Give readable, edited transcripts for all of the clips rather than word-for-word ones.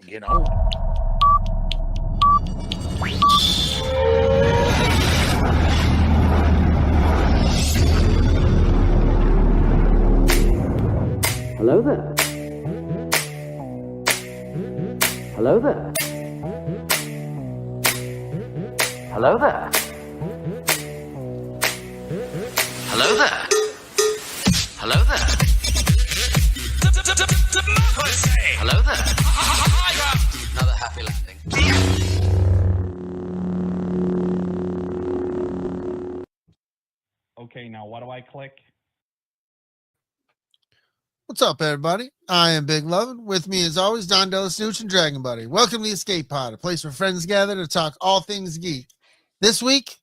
you know. Hello there. Hello there. Hello there. Hello there. Hello there. Hello there. Another happy landing. Okay, now what do I click? What's up, everybody? I am Big Lovin. With me, as always, Don DellaSnooch and Dragon Buddy. Welcome to the Escape Pod, a place where friends gather to talk all things geek. This week,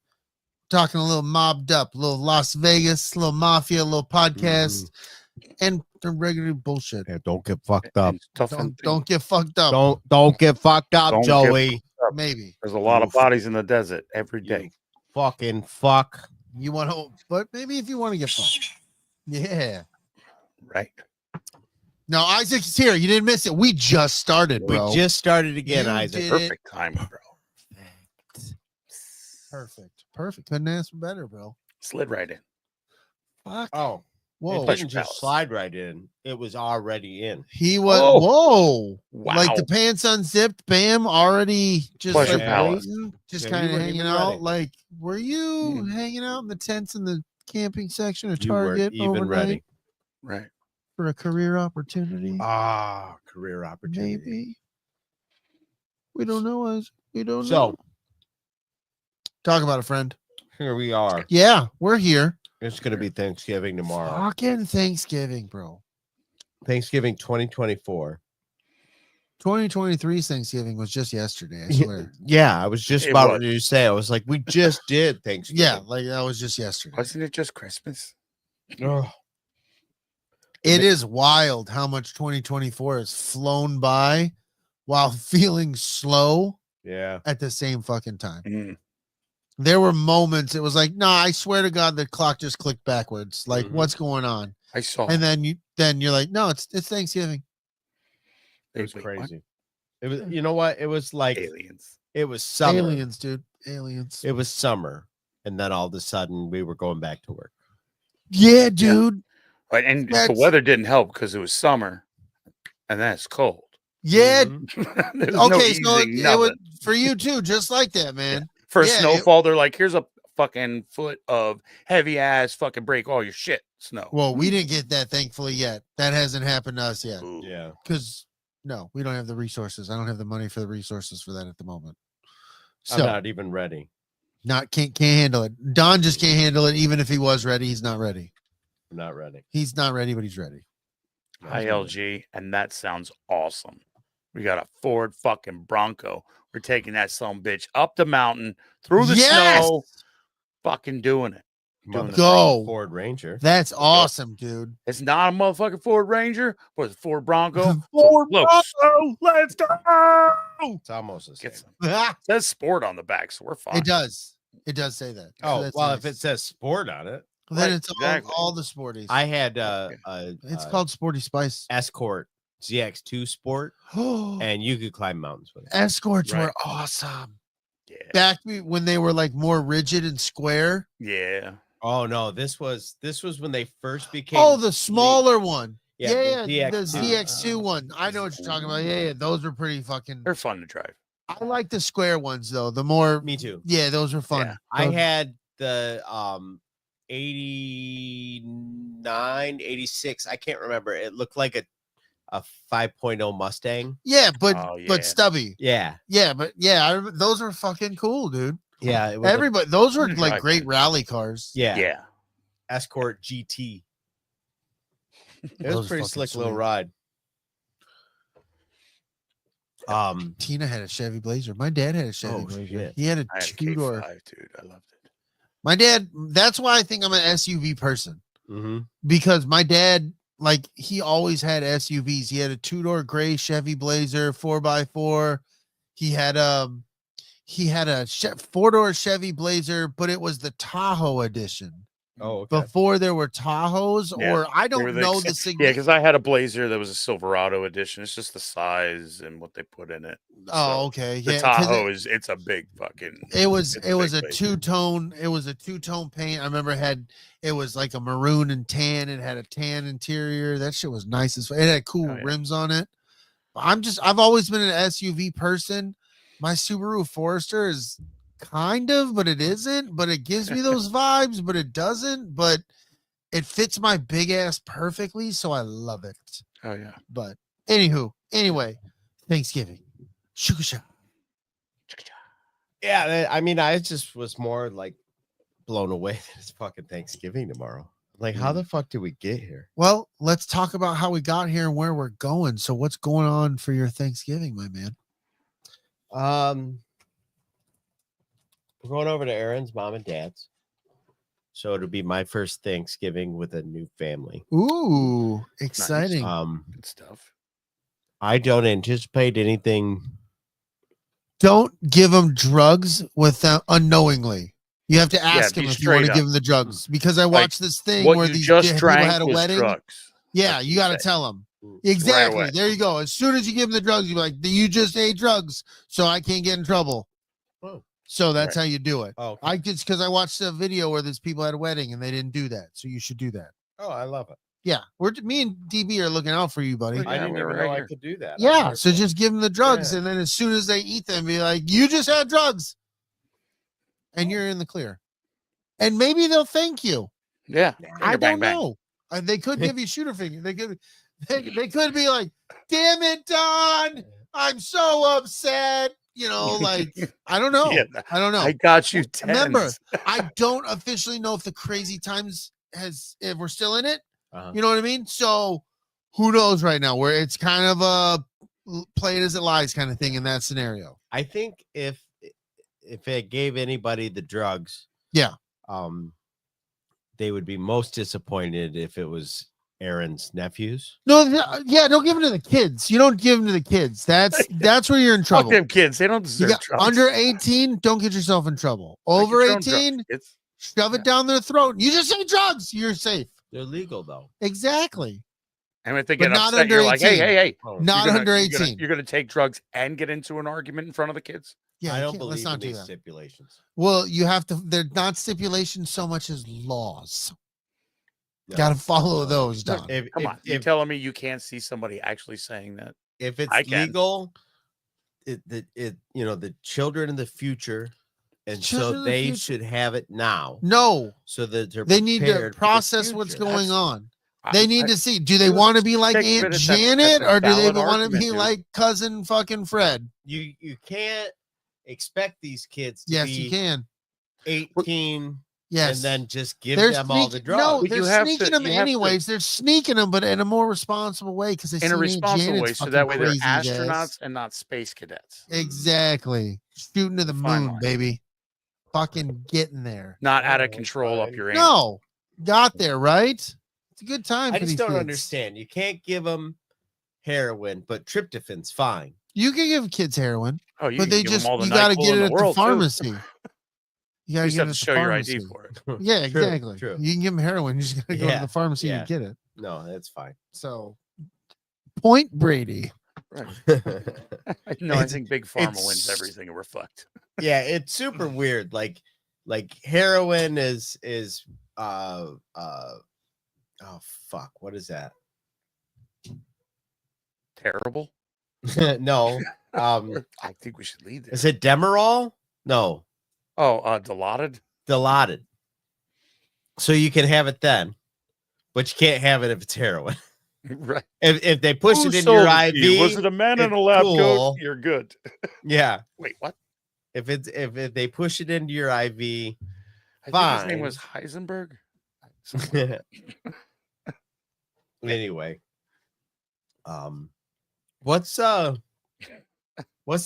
talking a little mobbed up, a little Las Vegas, a little mafia, a little podcast, and the regular bullshit. Yeah, don't get fucked up. Don't get fucked up. Don't get fucked up, Don't Joey. get fucked up. Maybe There's a lot of bodies in the desert every day. Fucking fuck. you want to, but maybe if you want to get fucked. Yeah. Right. No, Isaac's here. You didn't miss it. We just started, bro. We just started again, You Isaac. did Perfect time, bro. Perfect. Couldn't ask for better, bro. Slid right in. Fuck. Oh, Whoa. it didn't just slide right in. It was already in. He was. Oh. Whoa. Wow. Like the pants unzipped, bam, already just Pleasure like palace. waiting, just Yeah, kind you of weren't hanging even out. ready. Like, were you hanging out in the tents in the camping section of You weren't Target even overnight ready. Right. for a career opportunity? Ah, career opportunity. Maybe. We don't know, Isaac. We don't know. So Talk about it, friend. here we are. Yeah, we're here. It's going to be Thanksgiving tomorrow. Fucking Thanksgiving, bro. Thanksgiving 2024. 2023's Thanksgiving was just yesterday, I swear. Yeah, I was just It about was. ready to say. I was like, we just did Thanksgiving. Yeah, like that was just yesterday. Wasn't it just Christmas? Oh, It is wild how much 2024 has flown by while feeling slow yeah. at the same fucking time. Mm. There were moments it was like, nah, I swear to God, the clock just clicked backwards. Like, Mhm. what's going on? I saw. And then you're like, no, it's Thanksgiving. It was Wait, what? crazy. It was, you know what? It was like, Aliens. it was summer. Aliens, dude. Aliens. It was summer. And then all of a sudden we were going back to work. Yeah, dude. Right, and the That's- weather didn't help because it was summer, and then it's cold. Yeah. Mhm. There's no Okay, so easing it was nothing. for you too, just like that, man. For a yeah, snowfall, they're like, here's a fucking foot of heavy ass fucking break all your shit snow. Well, we didn't get that, thankfully, yet. That hasn't happened to us yet. Ooh. Yeah. Because no, we don't have the resources. I don't have the money for the resources for that at the moment. I'm So not even ready. can't handle it. Don just can't handle it. Even if he was ready, he's not ready. I'm not ready. He's not ready, but he's ready. Hi LG, and that sounds awesome. We got a Ford fucking Bronco. We're taking that son bitch up the mountain through the Yes! snow, fucking doing it. Doing the Go. Motherfucking Ford Ranger. That's awesome, dude. It's not a motherfucking Ford Ranger, but it's a Ford Bronco. Ford Close. Bronco, let's go. It's almost the same. Gets it says sport on the back, so we're fine. It does. It does say that. So Oh, that's well, nice. if it says sport on it, then Right, it's exactly. all the sporties. I had It's called Sporty Spice. Escort ZX2 Sport, and you could climb mountains with it. Escorts Right. were awesome. Yeah. Back when they were like more rigid and square. Yeah. Oh no, this was when they first became. Oh, the smaller one. Yeah, Yeah, the the ZX2. ZX2 one. I know what you're talking about. Yeah, those were pretty fucking. They're fun to drive. I like the square ones though. The more, Me too. yeah, those were fun. Yeah. I Those- had the 89, 86. I can't remember. It looked like a 5.0 Mustang. yeah, but Oh, yeah. but stubby. Yeah, Yeah, but yeah, those were fucking cool, dude. yeah. It was a- Everybody, those were Drive like that. great rally cars. yeah, Yeah. Escort GT. It Those was a pretty fucking slick little sweet. ride. Tina had a Chevy Blazer. My dad had a Chevy Oh, Blazer. shit. He had a I had a two-door. K5, dude. I loved it. My dad. That's why I think I'm an SUV person. Mm-hmm. Because my dad, like, he always had SUVs. He had a two-door gray Chevy Blazer 4x4. He had a four-door Chevy Blazer, but it was the Tahoe edition. Oh, okay. before there were Tahoes, Yeah, or I They were don't the know ex- the Yeah, significance. because I had a Blazer that was a Silverado edition. It's just the size and what they put in it. Oh, So, okay. The Yeah, 'cause Tahoe it's a big fucking. it was it's it was big a Blazer. two-tone. It was a two-tone paint. I remember it was like a maroon and tan. It had a tan interior. That shit was nice as fuck. It had cool Oh, yeah. rims on it. I've always been an SUV person. My Subaru Forester is kind of, but it isn't. But it gives me those vibes, but it doesn't. But it fits my big ass perfectly, so I love it. Oh yeah. But anyway, Thanksgiving. Shukasha. Yeah, I mean, I just was more like blown away that it's fucking Thanksgiving tomorrow. Like, how the fuck did we get here? Well, let's talk about how we got here and where we're going. So, what's going on for your Thanksgiving, my man? We're going over to Aaron's mom and dad's. So it'll be my first Thanksgiving with a new family. Ooh, exciting. Good stuff. I don't anticipate anything. Don't give them drugs without unknowingly. You have to ask be them if you want straight to give up. them the drugs, because I watched this thing What where you these just people drank had a was wedding. drugs. Yeah, That's you what got to you say. tell them. Exactly. away. There you go. As soon as you give them the drugs, you're like, you just ate drugs, so I can't get in trouble. Oh. So that's Right. how you do it. Oh, I just because I watched a video where there's people at a wedding and they didn't do that. So you should do that. oh, I love it. Yeah. Me and DB are looking out for you, buddy. Yeah, I didn't we're even right know I here. could do that. I'm Yeah. here So for it. just give them the drugs. Yeah. And then as soon as they eat them, be like, you just had drugs. And you're in the clear. And maybe they'll thank you. Yeah. I Finger don't bang, bang. know. They could give you shooter finger. They could be like, damn it, Don. I'm so upset. You know, like, I don't know. Yeah, I don't know. I got you. Remember, Tens. I don't officially know if the crazy times if we're still in it. Uh-huh. You know what I mean? So who knows right now, where it's kind of a play it as it lies kind of thing in that scenario. I think if it gave anybody the drugs, Yeah. They would be most disappointed if it was Aaron's nephews. No, yeah, don't give them to the kids. You don't give them to the kids. That's where you're in Fuck trouble. them kids. They don't You deserve got drugs. under 18, don't get yourself in trouble. Like, Over get your own drugs, 18, kids. shove it down their throat. You just say drugs, you're safe. They're legal though. Exactly. And if they But get not upset, under you're like, hey, 18. hey. Oh, Not You're gonna- under you're gonna- 18. You're going to take drugs and get into an argument in front of the kids? Yeah, I you don't can't- believe let's not in do these that. stipulations. Well, you have to. They're not stipulations so much as laws. No. Got to follow those, No, Don. If, Come if, on. You're if, telling me you can't see somebody actually saying that? if it's I can. legal, the children in the future, and Children so in the they future. should have it now, No, so that they need to prepared for the process what's future. going That's- on. They need I- to see. Do they Dude, want to be like take Aunt credit, Janet, that's a or do they valid want to argument, be dude. like cousin fucking Fred? You can't expect these kids to Yes, be you can. 18 Yes, and then just give they're them all the sneaking- drugs. No, But they're you have sneaking to- them you have to- anyways. They're sneaking them, but in a more responsible way because they In a responsible way, so that way they're astronauts and not space cadets. Exactly, shooting to the Fine moon, line. baby. Fucking getting there. Not out of Oh, control up fine. your anus. No, got there right. It's a good time. I for just these don't kids. understand. You can't give them heroin, but tryptophan's fine. You can give kids heroin, Oh, you but can they give just them all the you got to NyQuil get in it the at the world, too. pharmacy. You got You to just get have it to at the show your pharmacy. ID for it. Yeah, True, exactly. true. You can give them heroin. You just got to go to Yeah, the pharmacy yeah. to get it. No, that's fine. So, point Brady. Right. No, I It's- think Big Pharma wins it's- everything, and we're fucked. Yeah, it's super weird. Like heroin is oh fuck, what is that? Terrible. No. I think we should lead this. Is it Demerol? No, Oh, Dilaudid. Dilaudid. So you can have it then, but you can't have it if it's heroin. Right. If they push Who it into your sold it to you? IV, Was it a man in it's a lab cool. coat? You're good. yeah. Wait, what? If they push it into your IV, I think his Fine. name was Heisenberg. anyway. What's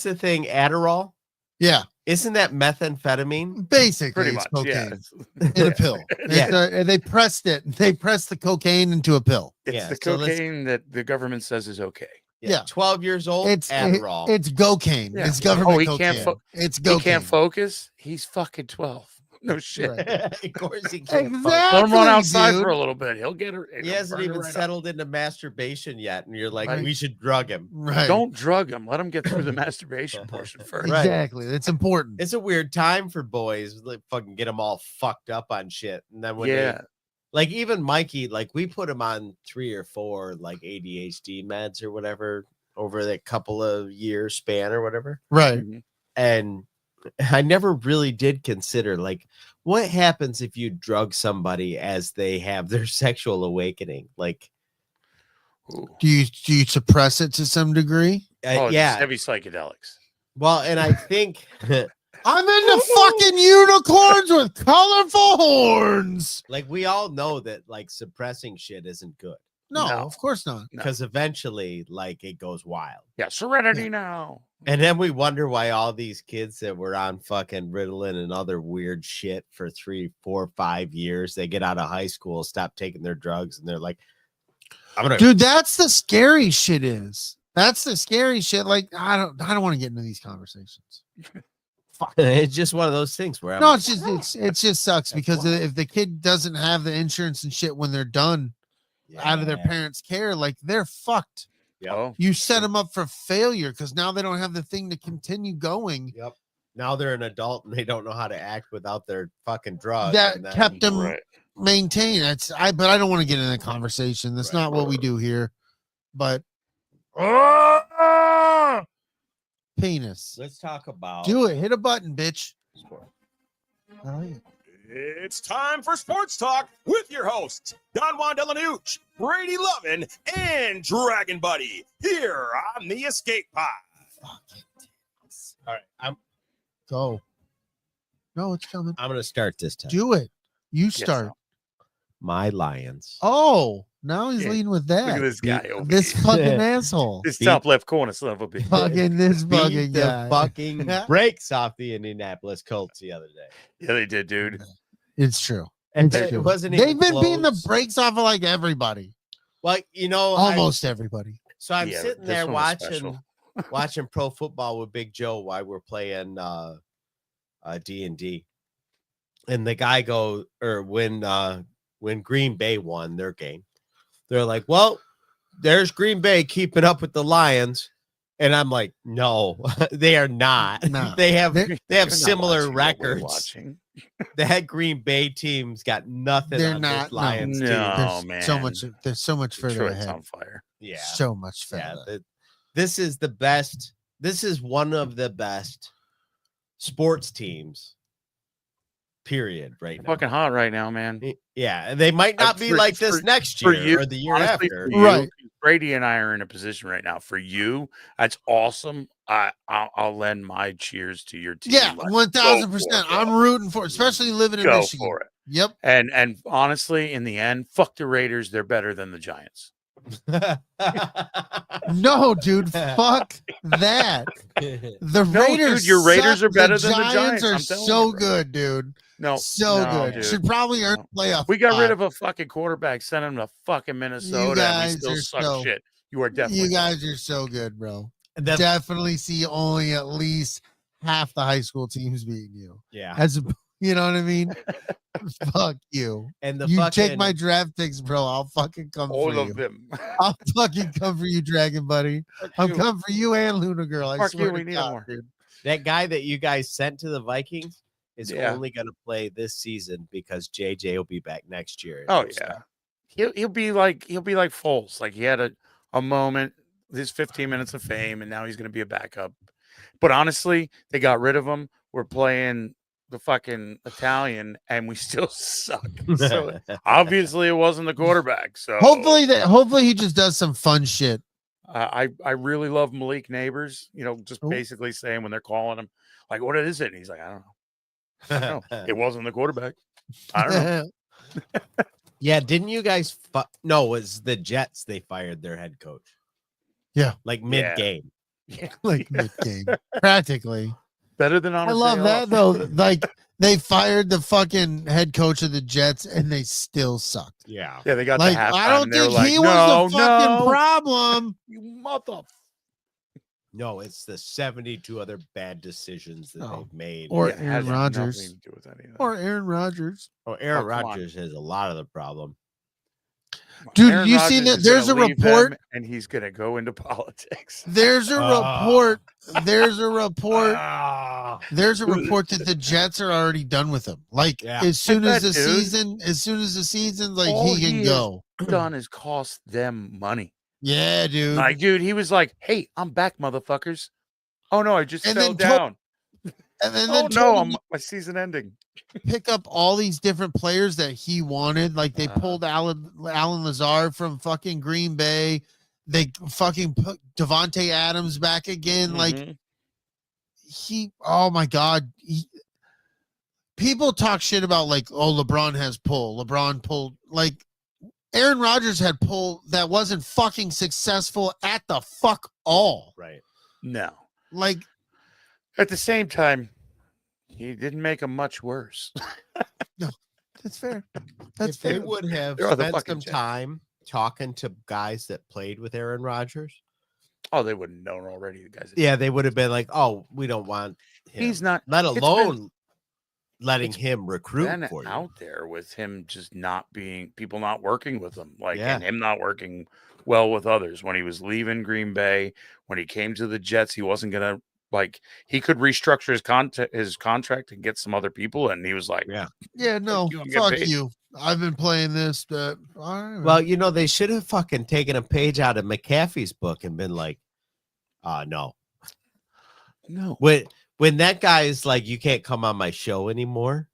the thing? Adderall? Yeah, Isn't that methamphetamine? basically, Pretty it's much. Yeah. cocaine in a pill. Yeah. They pressed it. They pressed the cocaine into a pill. It's Yeah, the so let's- cocaine that the government says is okay. Yeah. 12 years old. It's Adderall. It's cocaine. Yeah. It's government Oh, he cocaine. can't It's He cocaine. can't focus. He's fucking 12. No shit. Right. Of course he can't. Exactly. Let him run outside dude. for a little bit. He'll get her. He he'll hasn't burn her even right up. settled into masturbation yet, and you're like, Right. we should drug him. Right. Don't drug him. Let him get through the masturbation portion first. Right. Exactly. That's important. It's a weird time for boys. Like fucking get them all fucked up on shit, and then when Yeah. they, like even Mikey, like we put him on 3 or 4 like ADHD meds or whatever over that couple of years span or whatever. Right. Mhm. And I never really did consider like what happens if you drug somebody as they have their sexual awakening. Like, Ooh. Do you suppress it to some degree? Oh, just yeah. heavy psychedelics. Well, and I think I'm into fucking unicorns with colorful horns. like we all know that like suppressing shit isn't good No, No. of course not. No. because eventually like it goes wild. Yeah, serenity Yeah. now. And then we wonder why all these kids that were on fucking Ritalin and other weird shit for 3, 4, 5 years, they get out of high school, stop taking their drugs, and they're like, I'm gonna Dude, that's the scary shit That's the scary shit. Like, I don't want to get into these conversations. it's just one of those things where I'm No, it just sucks because if the kid doesn't have the insurance and shit when they're done out of their Yeah. parents' care, like they're fucked. Yep. Oh, You set them up for failure because now they don't have the thing to continue going. Yep. Now they're an adult and they don't know how to act without their fucking drugs. That and then- kept them right. maintained. But I don't want to get in a conversation. That's not what we do here. But penis. Let's talk about Do it. Hit a button, bitch. sport. Oh, yeah. It's time for Sports Talk with your hosts, Don Juan DellaSnooch, Brady Lovin, and Dragon Buddy, here on the Escape Pod. All right, Go. No, it's coming. I'm gonna start this time. Do it. You start. My Lions. Oh, now he's Yeah. leading with Look at that. this guy over This here. fucking asshole. This top left corner, son of a bitch. Fucking this Beat fucking the guy. fucking breaks off the Indianapolis Colts the other day. Yeah, they did, dude. It's true. And It's it true. wasn't They've even been beating the close. brakes off of like everybody. Well, you know, Almost everybody. So I'm Yeah, sitting this there one was special. watching pro football with Big Joe while we're playing D&D. And the guy when Green Bay won their game, they're like, well, there's Green Bay keeping up with the Lions. And I'm like, no, they are not. No. They have They're- They're not similar watching what we're records. watching. That Green Bay team's got nothing They're on not, this no. Lions team. No. Oh, There's so man. much. There's so much further Detroit's ahead. on fire. Yeah. So much Yeah, further. this is the best. This is one of the best sports teams. Period. Right now. Fucking hot right now, man. Yeah, they might not be For- like this for- next for year you, or the year Honestly, after. for you, Right. Brady and I are in a position right now. For you, that's awesome. I'll lend my cheers to your team. Yeah, Like, 1,000%. go for it, I'm rooting for it, especially living in Go Michigan. for it. Yep. And honestly, in the end, fuck the Raiders. They're better than the Giants. No, dude. Fuck that. The No, dude, Raiders. your Raiders suck. are better than the Giants, Are I'm telling so you, bro. good, dude. No, So no, good. dude. Should probably earn a playoff. We got rid spot. of a fucking quarterback, sent him to fucking Minnesota, and guys we still are suck so- shit. You are definitely You guys are so good, bro. The- Definitely see only at least half the high school teams beating you. yeah, As a, you know what I mean? Fuck you. and the You fucking take my draft picks, bro. I'll fucking come all for of you. them. I'll fucking come for you, Dragon Buddy. I'm you. coming for you and Luna Girl. I Fuck swear you, to we need God, more. dude. that guy that you guys sent to the Vikings is Yeah. only going to play this season because JJ will be back next year. Oh yeah, he'll be like Foles. Like he had a moment, his 15 minutes of fame, and now he's going to be a backup. But honestly, they got rid of him. We're playing the fucking Italian, and we still suck. So obviously, it wasn't the quarterback. So Hopefully he just does some fun shit. I really love Malik Neighbors. You know, just Oh. basically saying when they're calling him, like, "What is it?" And he's like, "I don't know. It wasn't the quarterback. I don't know." Yeah, didn't you guys? No, it was the Jets. They fired their head coach. Yeah. like mid game. Like mid game. Practically. Better than on. I his love day that off. though. Like they fired the fucking head coach of the Jets and they still sucked. Yeah, Yeah, they got Like the halftime. I don't and they were think like, he no, was the fucking no, problem. you mother. No, it's the 72 other bad decisions that Oh. they've made. Or Yeah, it Aaron has Rodgers. nothing to do with any of that. Or Aaron Rodgers. Oh, Aaron Oh, come on. Rodgers has a lot of the problem. Dude, Aaron you seen Rodgers that? is There's gonna a leave them, report. and he's gonna go into politics. There's a report. There's a report. Ah. There's a report that the Jets are already done with him. Like Yeah. as soon as bet, the dude. season, like All he can he go. Done is cost them money. Yeah, dude. Like, dude, he was like, "Hey, I'm back, motherfuckers." Oh no, I just And fell then down. And then, Oh told no, him my season ending. to pick up all these different players that he wanted. Like they pulled Alan Lazard from fucking Green Bay. They fucking put Devontae Adams back again. Like Mhm. oh my God. People talk shit about like, oh, LeBron has pull. LeBron pulled. Like Aaron Rodgers had pull that wasn't fucking successful at the fuck all. Right. No. Like At the same time, he didn't make them much worse. that's fair. That's If they fair. would have They're the spent fucking some Jets. time talking to guys that played with Aaron Rodgers, Oh, they wouldn't know already. The guys. yeah, they would have been like, "Oh, we don't want him." He's not. Let it's been- alone letting it's him recruit been for you. out there with him just not being people not working with him, like Yeah. and him not working well with others. When he was leaving Green Bay, when he came to the Jets, he wasn't gonna he could restructure his contract and get some other people, and he was like, Yeah. Yeah, no, you, I'm getting fuck paid. you. I've been playing this. All right, Well, you know, they should have fucking taken a page out of McAfee's book and been like, no. no, When that guy is like, you can't come on my show anymore.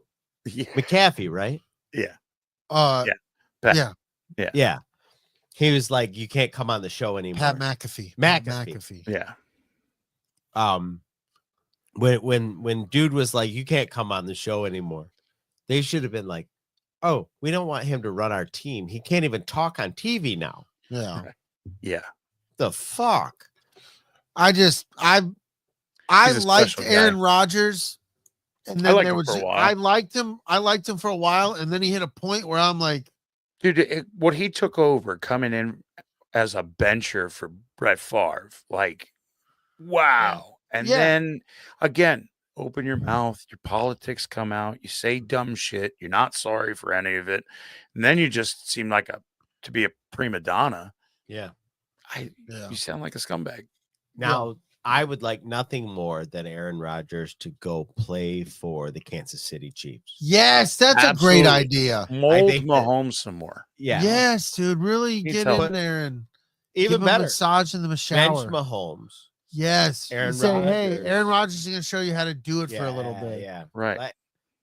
yeah, McAfee, right? yeah, Pat Yeah. He was like, you can't come on the show anymore. McAfee. McAfee. yeah. When dude was like, you can't come on the show anymore, they should have been like, oh, we don't want him to run our team. He can't even talk on TV now. Yeah. Yeah. The fuck? I He's a liked special Aaron guy. Rodgers, and then liked there him was for a while. I liked him for a while, and then he hit a point where I'm like, Dude, what he took over coming in as a bencher for Brett Favre, like, wow. And Yeah. then again, open your mouth, your politics come out, you say dumb shit, you're not sorry for any of it, and then you just seem like to be a prima donna. Yeah. You sound like a scumbag. Now, I would like nothing more than Aaron Rodgers to go play for the Kansas City Chiefs. yes, that's a great Absolutely. idea. Mold think that- Mahomes some more. Yeah. Yes, dude, really Needs get help. in there and Even give him a better. massage in the Bench shower. Mahomes. Yes, Aaron say, hey, Rodgers. Aaron Rodgers is going to show you how to do it for a little bit. Yeah. Right.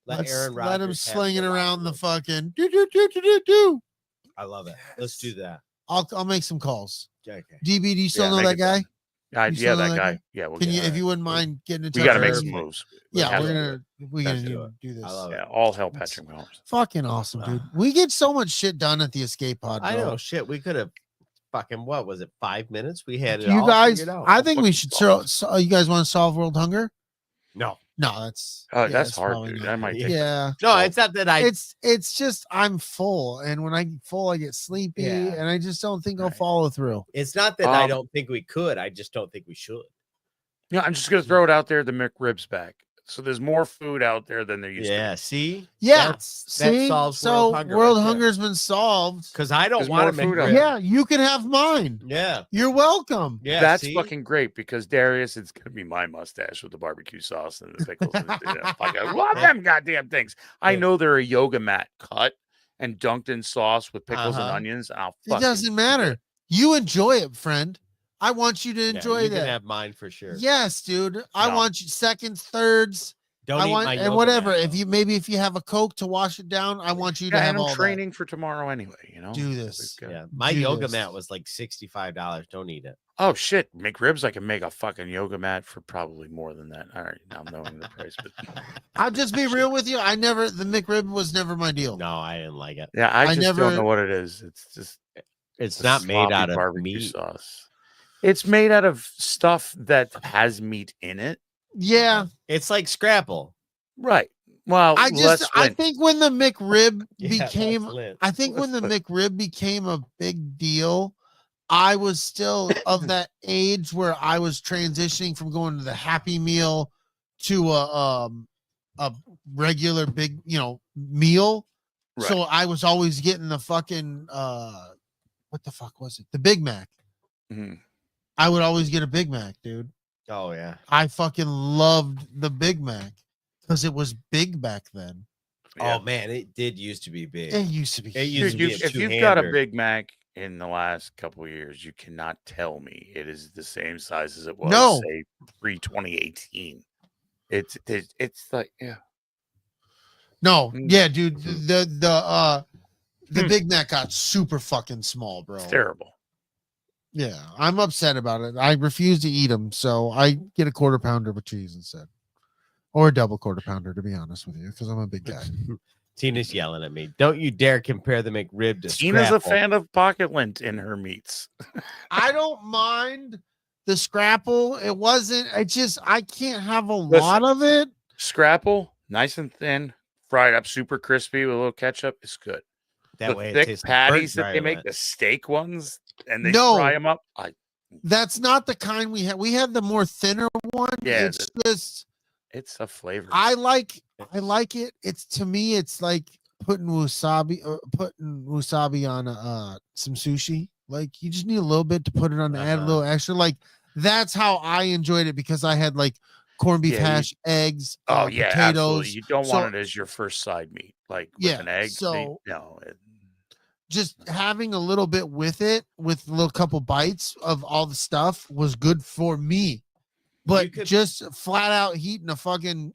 Let Aaron Rodgers let him have sling it the around the locker fucking do. I love it. Let's do that. I'll make some calls. Okay. DB, do you still Yeah, know make that it guy? done. Yeah, You still know that that guy. guy? Yeah, we'll Can you, get if you wouldn't mind getting in touch we got to with make him? some moves. Yeah, Let's we're do gonna Let's do do this. I love it. Yeah, all hell Patrick Mahomes. Fucking awesome, dude. We get so much shit done at the escape pod. I bro. know. Shit. We could have fucking, what was it, 5 minutes? We had it You all guys, figured out. I think we fucking should. You guys want to solve world hunger? No. No, that's Oh, yeah, that's it's hard, probably dude. not. That might take Yeah, No, it's not that it's just I'm full, and when I get full, I get sleepy, Yeah. and I just don't think I'll Right. follow through. it's not that I Um, don't think we could. I just don't think we should. Yeah, I'm just gonna throw it out there. The McRib's back, so there's more food out there than there used to. Yeah. See? Yeah, That see, solves so world right hunger's been solved. Because I don't There's want to more make food out rib. there. Yeah, you can have mine. Yeah. You're welcome. Yeah. That's see? fucking great because Darius, it's gonna be my mustache with the barbecue sauce and the pickles. And I love them goddamn things. I Yeah. know they're a yoga mat cut and dunked in sauce with pickles and Uh-huh. onions. And I'll It fucking doesn't eat matter. it. You enjoy it, friend. I want you to Yeah, enjoy you that. can have mine for sure. Yes, dude. I No. want you seconds, thirds. Don't I eat want my and yoga whatever. mat, If though. if you have a Coke to wash it down, I want you to Yeah, have and all I'm training for tomorrow anyway. You know, Do We've this. got- Yeah. My do yoga this. mat was like $65. Don't eat it. Oh shit, McRibs! I can make a fucking yoga mat for probably more than that. All right, now I'm knowing the price, but I'll just be real with you. The McRib was never my deal. No, I didn't like it. yeah, I I just never- don't know what it is. It's just It's a not made sloppy out of barbecue meat. sauce. It's made out of stuff that has meat in it. Yeah, It's like Scrapple. Right. Well, I less think when the McRib Yeah, became that's lit. I think when the Less McRib became a big deal, I was still of that age where I was transitioning from going to the Happy Meal to a regular big, meal. Right. So I was always getting the fucking what the fuck was it? The Big Mac. Mhm. I would always get a Big Mac, dude. Oh yeah. I fucking loved the Big Mac because it was big back then. Yeah. Oh man, it did used to be big. It used to be. It huge. used to be a If you've got a two-hander. Big Mac in the last couple of years, you cannot tell me it is the same size as it was, No. say, pre-2018. It's like, yeah. No, Mm. yeah, dude. The Big Mac got super fucking small, bro. It's terrible. Yeah, I'm upset about it. I refuse to eat them, so I get a quarter pounder with cheese instead, or a double quarter pounder, to be honest with you, because I'm a big guy. Tina's yelling at me. Don't you dare compare the McRib to Tina's Scrapple. a fan of pocket lint in her meats. I don't mind the Scrapple. It wasn't. I can't have a Listen. lot of it. Scrapple, nice and thin, fried up, super crispy with a little ketchup. It's good. That The way it thick tastes like patties bird that they make, dry the steak ones, and they No. fry them up. That's not the kind we had. We had the more thinner one. Yeah, It's just It's a flavor. I like it. It's to me, it's like putting wasabi on some sushi. Like you just need a little bit to put it on to add a little extra. Like that's how I enjoyed it because I had like corned beef hash, eggs, Oh yeah, potatoes. absolutely. You don't So- want it as your first side meat, like with Yeah, an egg. so- no, Just having a little bit with it, with a little couple bites of all the stuff, was good for me. But just flat out heating a fucking.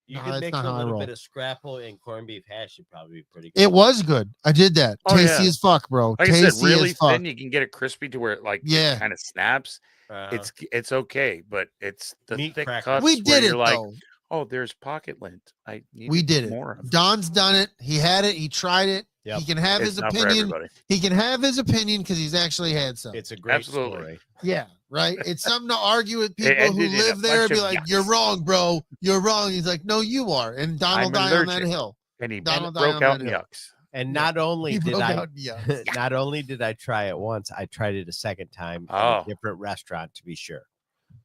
You No, could that's mix not a how I little roll. bit of Scrapple and corned beef hash. Should probably be pretty good. It was good. I did that. Oh, Tasty yeah. as fuck, bro. like Tasty I said, really as fuck. thin. You can get it crispy to where it kind of snaps. It's okay, but it's the Meat thick crackers. cuts. We where did it you're like, though. oh, there's pocket lint. I need We did it. more of it. Don's done it. He had it. He tried it. Yep. He can have It's his not for opinion. everybody. He can have his opinion because he's actually had some. It's a great Absolutely. story. Yeah, right. It's something to argue with It people who ended in a live there and bunch be of like, yucks. "You're wrong, bro. You're wrong." He's like, "No, you are." And Don will I'm die on that allergic. hill. And he Donald broke died on out that in hill. yucks. And Yeah. not only He did broke I, out. Yeah. not only did I try it once, I tried it a second time at Oh. a different restaurant to be sure.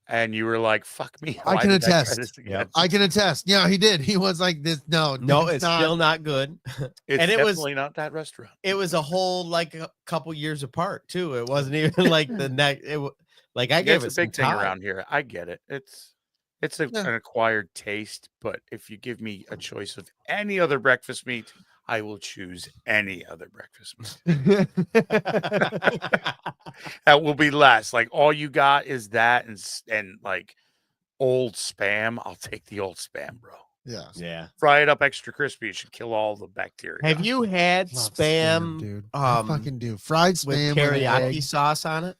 And you were like, fuck me. I why can did try attest. this again? Yep. I can attest. Yeah, he did. He was like this. No, No, it's not. still not good. It's And it was- definitely not that restaurant. It was a whole like a couple years apart too. It wasn't even like the next. Like I gave That's it a big some thing time. around here. I get it. It's Yeah. an acquired taste, but if you give me a choice of any other breakfast meat, I will choose any other breakfast meat. That will be less. Like all you got is that and like old spam. I'll take the old spam, bro. Yeah. Yeah. Fry it up extra crispy. It should kill all the bacteria. Have you had Love spam, dude? I fucking do. Fried spam with with teriyaki egg. sauce on it?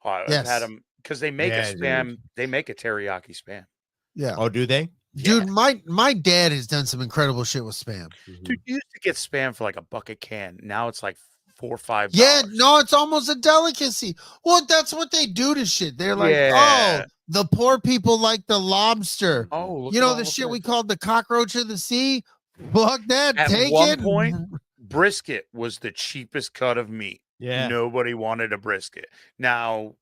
Oh, I've Yes. had them because they make Yeah, a dude. spam. They make a teriyaki spam. Yeah. Oh, do they? Dude, my dad has done some incredible shit with spam. Dude, you used to get spam for like a buck a can. Now it's like $4 or $5. Yeah, no, it's almost a delicacy. Well, that's what they do to shit. They're like, Yeah. oh, the poor people like the lobster. Oh, look You at know all the of shit we this. called the cockroach of the sea? Fuck that. At Take one it. point, brisket was the cheapest cut of meat. Yeah. Nobody wanted a brisket. Now,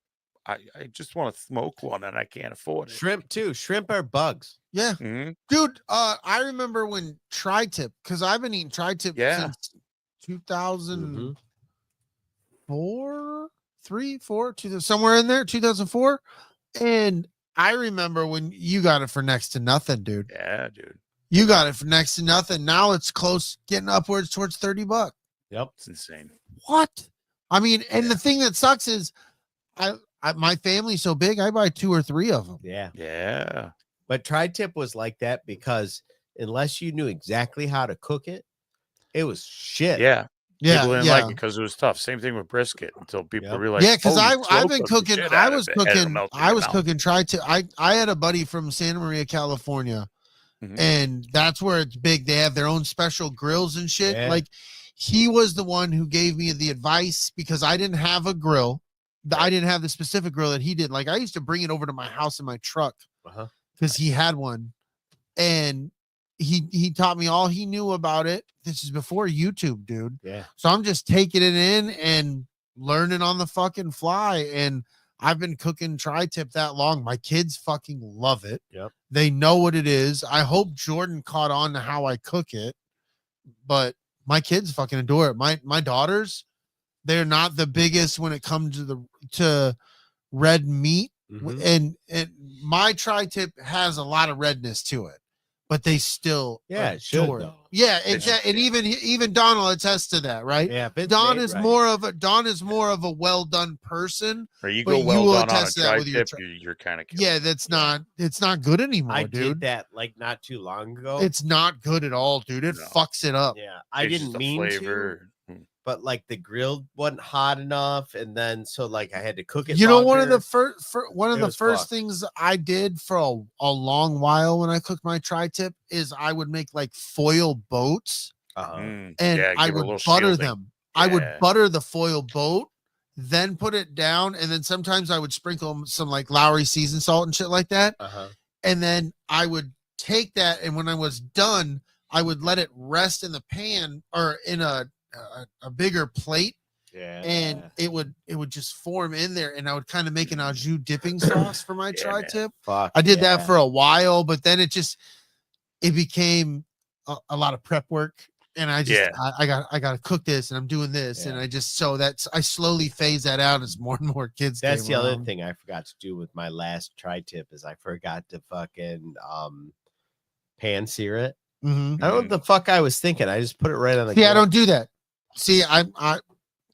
I just want to smoke one and I can't afford it. Shrimp too. Shrimp are bugs. Yeah. Mhm. Dude, I remember when tri-tip, because I've been eating tri-tip Yeah. since 2004, 3, 4, somewhere in there, 2004. And I remember when you got it for next to nothing, dude. Yeah, dude. You got it for next to nothing. Now it's close, getting upwards towards $30. Yep. It's insane. What? I mean, and the thing that sucks is my family's so big, I buy 2 or 3 of them. Yeah. Yeah. But tri-tip was like that because unless you knew exactly how to cook it, it was shit. Yeah. Yeah. People didn't Yeah. like it because it was tough. Same thing with brisket until people Yep. realized. Yeah, because "Oh, you I've slow been cook the cooking. shit I out of was it," and it'll cooking. melt in I your was mouth. cooking tri-tip. I had a buddy from Santa Maria, California, Mhm. and that's where it's big. They have their own special grills and shit. Yeah. Like he was the one who gave me the advice because I didn't have a grill. I didn't have the specific grill that he did. Like I used to bring it over to my house in my truck Uh-huh. because he had one, and he taught me all he knew about it. This is before YouTube, dude. Yeah. So I'm just taking it in and learning on the fucking fly. And I've been cooking tri-tip that long. My kids fucking love it. Yep. They know what it is. I hope Jordan caught on to how I cook it, but my kids fucking adore it. My daughters, they're not the biggest when it comes to red meat. Mhm. And my tri-tip has a lot of redness to it, but they still It should, adore it. though. Yeah, exactly. And even Don will attest to that, right? Yeah, if it's Don made is right. Don is more of a well done person. Or you But go you well will done on a attest to that with your tri-tip, you're kind of Yeah, it's not good anymore, I dude. did that like not too long ago. It's not good at all, dude. It No. fucks it up. Yeah, I Changes didn't the mean to, flavor. but like the grill wasn't hot enough, and then so like I had to cook it. You know, one of longer. the first fucked. things I did for a long while when I cooked my tri-tip is I would make like foil boats and Yeah, I give it a would little butter shielding. them. I would Yeah. butter the foil boat, then put it down, and then sometimes I would sprinkle some like Lowry seasoned salt and shit like that. And then I would take that, and when I was done, I would let it rest in the pan or in a bigger plate, Yeah, and it would just form in there, and I would kind of make an au jus dipping sauce for my Yeah, man. tri-tip. fuck. I did that yeah. for a while, but then it became a lot of prep work, and I got to cook this, and I'm doing this, and I slowly phase that out as more and more kids. That's came the other around. thing I forgot to do with my last tri-tip is I forgot to fucking pan sear it. Mhm. I don't know what the fuck I was thinking. I just put it right on the. See, I grill. don't do that. See, I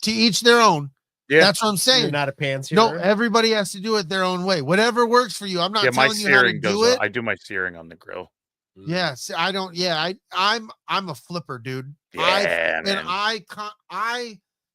to each their own. Yeah. That's what I'm You're saying. not a pan searer. No, everybody has to do it their own way. Whatever works for you. I'm not Yeah, my telling you how to searing do it. I do my searing on the grill. Yeah, see, I don't. Yeah, I'm a flipper, dude. Yeah, man.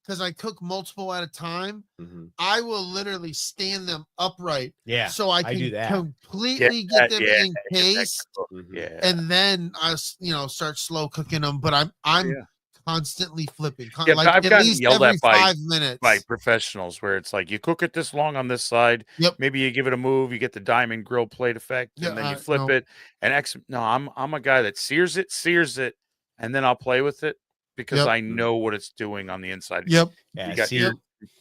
Because I cook multiple at a time, Mhm. I will literally stand them upright. Yeah, so I I can do that. completely Yeah, get them yeah, encased, Mhm. Yeah. and then I start slow cooking them. But I'm Yeah. constantly flipping, Yeah, like I've at gotten least yelled every at by 5 minutes. professionals where it's like you cook it this long on this side. Yep. Maybe you give it a move, you get the diamond grill plate effect, Yeah, and then you flip no. it. And no, I'm a guy that sears it, and then I'll play with it because Yep. I know what it's doing on the inside. Yep. Yeah, You got see, your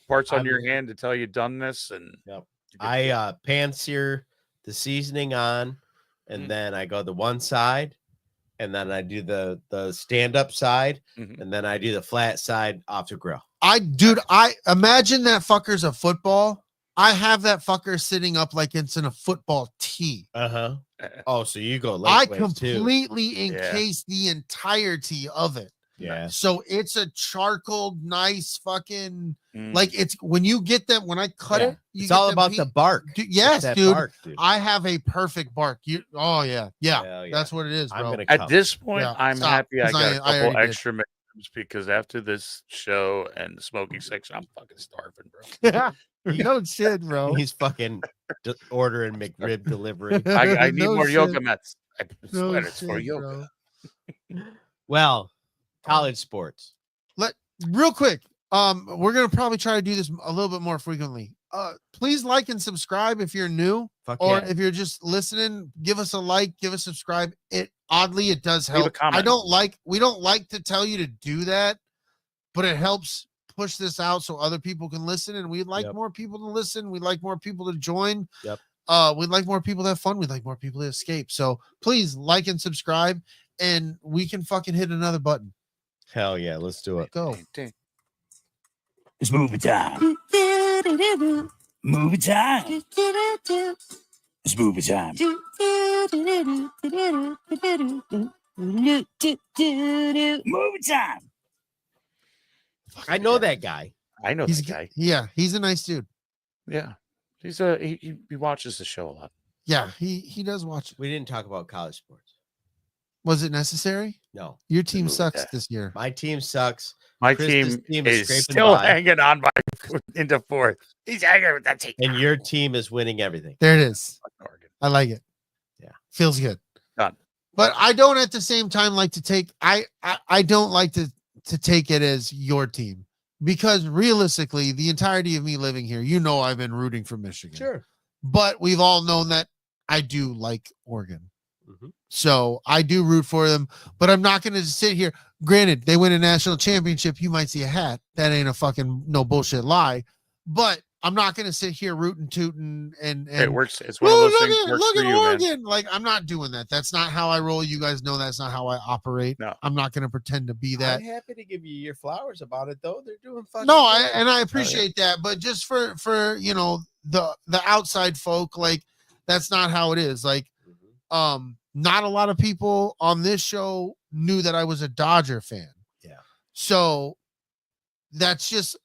parts on I'm- your hand to tell you done this, and Yep. I pan sear the seasoning on, and Mhm. then I go the one side, and then I do the stand up side, Mhm. and then I do the flat side off the grill. I imagine that fucker's a football. I have that fucker sitting up like it's in a football tee. Uh-huh. Oh, so you go I lengthways too. completely Yeah. encase the entirety of it. Yeah. So it's a charcoal, nice fucking Mm. like it's when you get them when I cut Yeah. it, you It's get all them about pe- the bark. Dude, It's yes, that dude. bark, dude. I have a perfect bark. Hell yeah. That's what it is, I'm bro. gonna At come. this point, Yeah, I'm stop, happy I 'cause got a I couple already did. extra minutes because after this show and the smoking section, I'm fucking starving, bro. No shit, bro. He's fucking ordering McRib delivery. I need No more shit. yoga mats. I No swear it's for shit, yoga. bro. Well, college sports. Real quick, we're gonna probably try to do this a little bit more frequently. Please like and subscribe if you're new, Fuck or yeah. if you're just listening, give us a like, give us subscribe. It does Leave a help. comment. We don't like to tell you to do that, but it helps push this out so other people can listen, and we'd like Yep. more people to listen. We'd like more people to join. Yep. We'd like more people to have fun. We'd like more people to escape. So please like and subscribe, and we can fucking hit another button. Hell yeah, let's do it. Go. It's movie time. Movie time. It's movie time. Movie time. I know that guy. I know He's that guy. Yeah, he's a nice dude. Yeah, he watches the show a lot. Yeah, he does watch it. We didn't talk about college sports. Was it necessary? No, Your team Move sucks that. this year. my team sucks. My Chris's team team is is scraping still by. hanging on by into fourth. He's hanging with that team. And your team is winning everything. There it is. Oregon. I like it. Yeah. Feels good. Done. But I don't at the same time like to take I don't like to take it as your team, because realistically, the entirety of me living here, I've been rooting for Michigan. Sure. But we've all known that I do like Oregon. Mhm. So I do root for them, but I'm not going to sit here. Granted, they win a national championship. You might see a hat. That ain't a fucking no bullshit lie. But I'm not going to sit here rooting, tooting, and It works. It's one of those things. Works look for at you, Oregon. man. Like, I'm not doing that. That's not how I roll. You guys know that's not how I operate. No. I'm not going to pretend to be that. I'm happy to give you your flowers about it, though. They're doing fucking No, good. I appreciate that, but just for the outside folk, like, that's not how it is. Like, not a lot of people on this show knew that I was a Dodger fan. Yeah. So that's just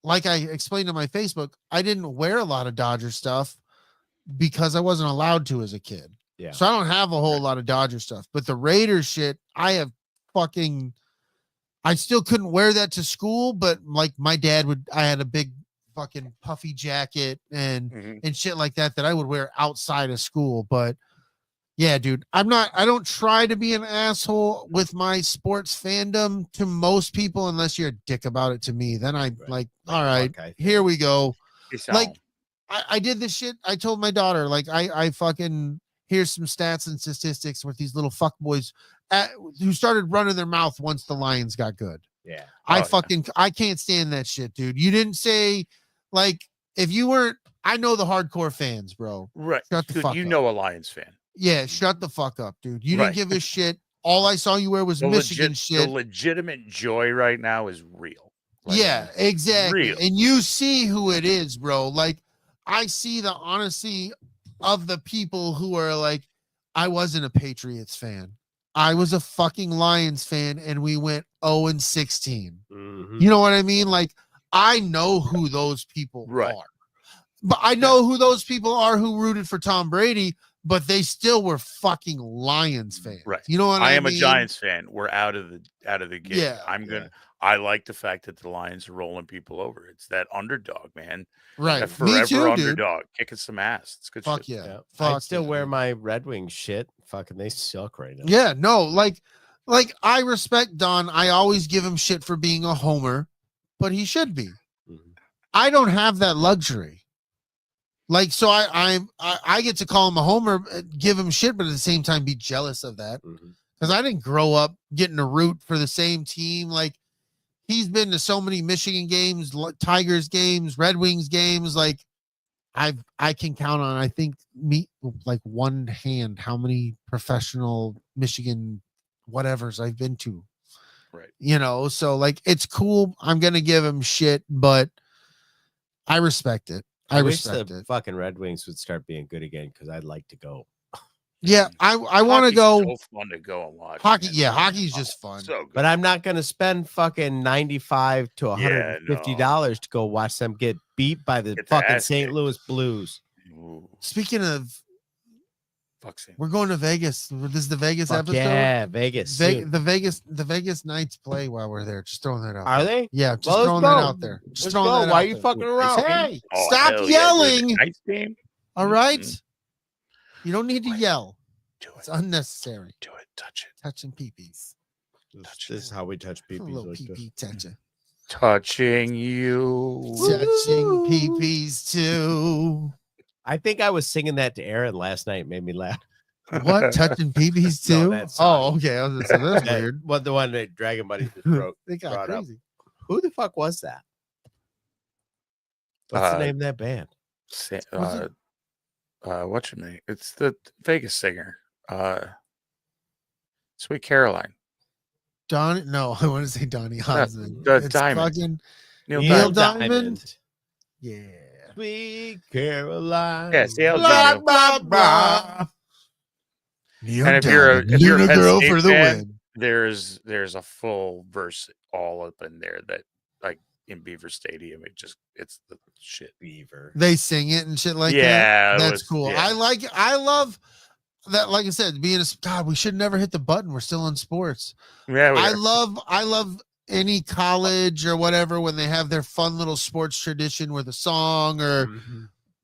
like I explained on my Facebook. I didn't wear a lot of Dodger stuff because I wasn't allowed to as a kid. Yeah. So I don't have a whole lot of Dodger stuff, but the Raiders shit, I still couldn't wear that to school, but like my dad would, I had a big fucking puffy jacket and shit like that I would wear outside of school. But yeah, dude, I don't try to be an asshole with my sports fandom to most people, unless you're a dick about it to me. Then I'm like, all right, here we go. Like, I did this shit. I told my daughter, like, I fucking, here's some stats and statistics with these little fuck boys who started running their mouth once the Lions got good. Yeah. I can't stand that shit, dude. You didn't say, like, if you weren't, I know the hardcore fans, bro. Right. Shut the Dude, fuck you up. know a Lions fan. Yeah, shut the fuck up, dude. You didn't give a shit. All I saw you wear was Michigan shit. The legitimate joy right now is real. Like, yeah, exactly. real. And you see who it is, bro. Like, I see the honesty of the people who are like, I wasn't a Patriots fan. I was a fucking Lions fan, and we went 0-16. You know what I mean? Like, I know who those people are. But I know who those people are who rooted for Tom Brady, but they still were fucking Lions fans. Right. You know what I mean? I am a Giants fan. We're out of the game. Yeah. I like the fact that the Lions are rolling people over. It's that underdog, man. Right. That forever Me too, underdog kicking some ass. It's good. Fuck shit. yeah. I still wear my Red Wings shit. Fucking, they suck right now. Yeah, no, like I respect Don. I always give him shit for being a homer, but he should be. I don't have that luxury. Like, so I get to call him a homer, give him shit, but at the same time be jealous of that, because I didn't grow up getting to root for the same team. Like, he's been to so many Michigan games, Tigers games, Red Wings games. Like, I can count on, I think, like one hand how many professional Michigan whatevers I've been to. Right. You know, so like, it's cool. I'm gonna give him shit, but I respect it. I wish respect the it. fucking Red Wings would start being good again, because I'd like to go. Yeah, I want to go. So fun to go and watch. Hockey, man. yeah, hockey's just fun. So good. But I'm not going to spend fucking $95 to $150 to go watch them get beat by the fucking St. Louis Blues. Ooh, Speaking of, fuck's sake. we're going to Vegas. This is the Vegas Fuck episode. yeah, Vegas. soon. The Vegas Knights play while we're there. Just throwing that out. Are they? Yeah, just Well, throwing let's that go. out there. Just Let's throwing go. that Why out are you there. fucking around? Hey, Oh, stop hell yeah, dude. yelling. Nice game. All right. Mhm. You don't need to yell. Do It's it. unnecessary. Do it. Touch it. Touching peepees. This is how we touch A peepees. little like this. pee toucher. Touching you. Touching peepees too. I think I was singing that to Aaron last night. It made me laugh. What? Touching peepees No, too? that song. Oh, okay. I was gonna say that's That- weird. What, the one that Dragon Buddy just wrote? They got brought up. crazy. Who the fuck was that? What's the name of that band? What's your name? It's the Vegas singer. Sweet Caroline. Don? No, I want to say Donny Osmond. the It's Diamond. fucking Neil Diamond. Yeah. Sweet Caroline. Yeah, see how Blah, Daniel- blah, blah. Neil And if you're Diamond, a Luna Penn girl State for the fan, win. there's a full verse all up in there that, like, in Beaver Stadium, it's the shit. Beaver. They sing it and shit like Yeah, that. it That's was- cool. yeah. I love that. Like I said, being a God, we should never hit the button. We're still in sports. Yeah, we I are. love any college or whatever when they have their fun little sports tradition with a song or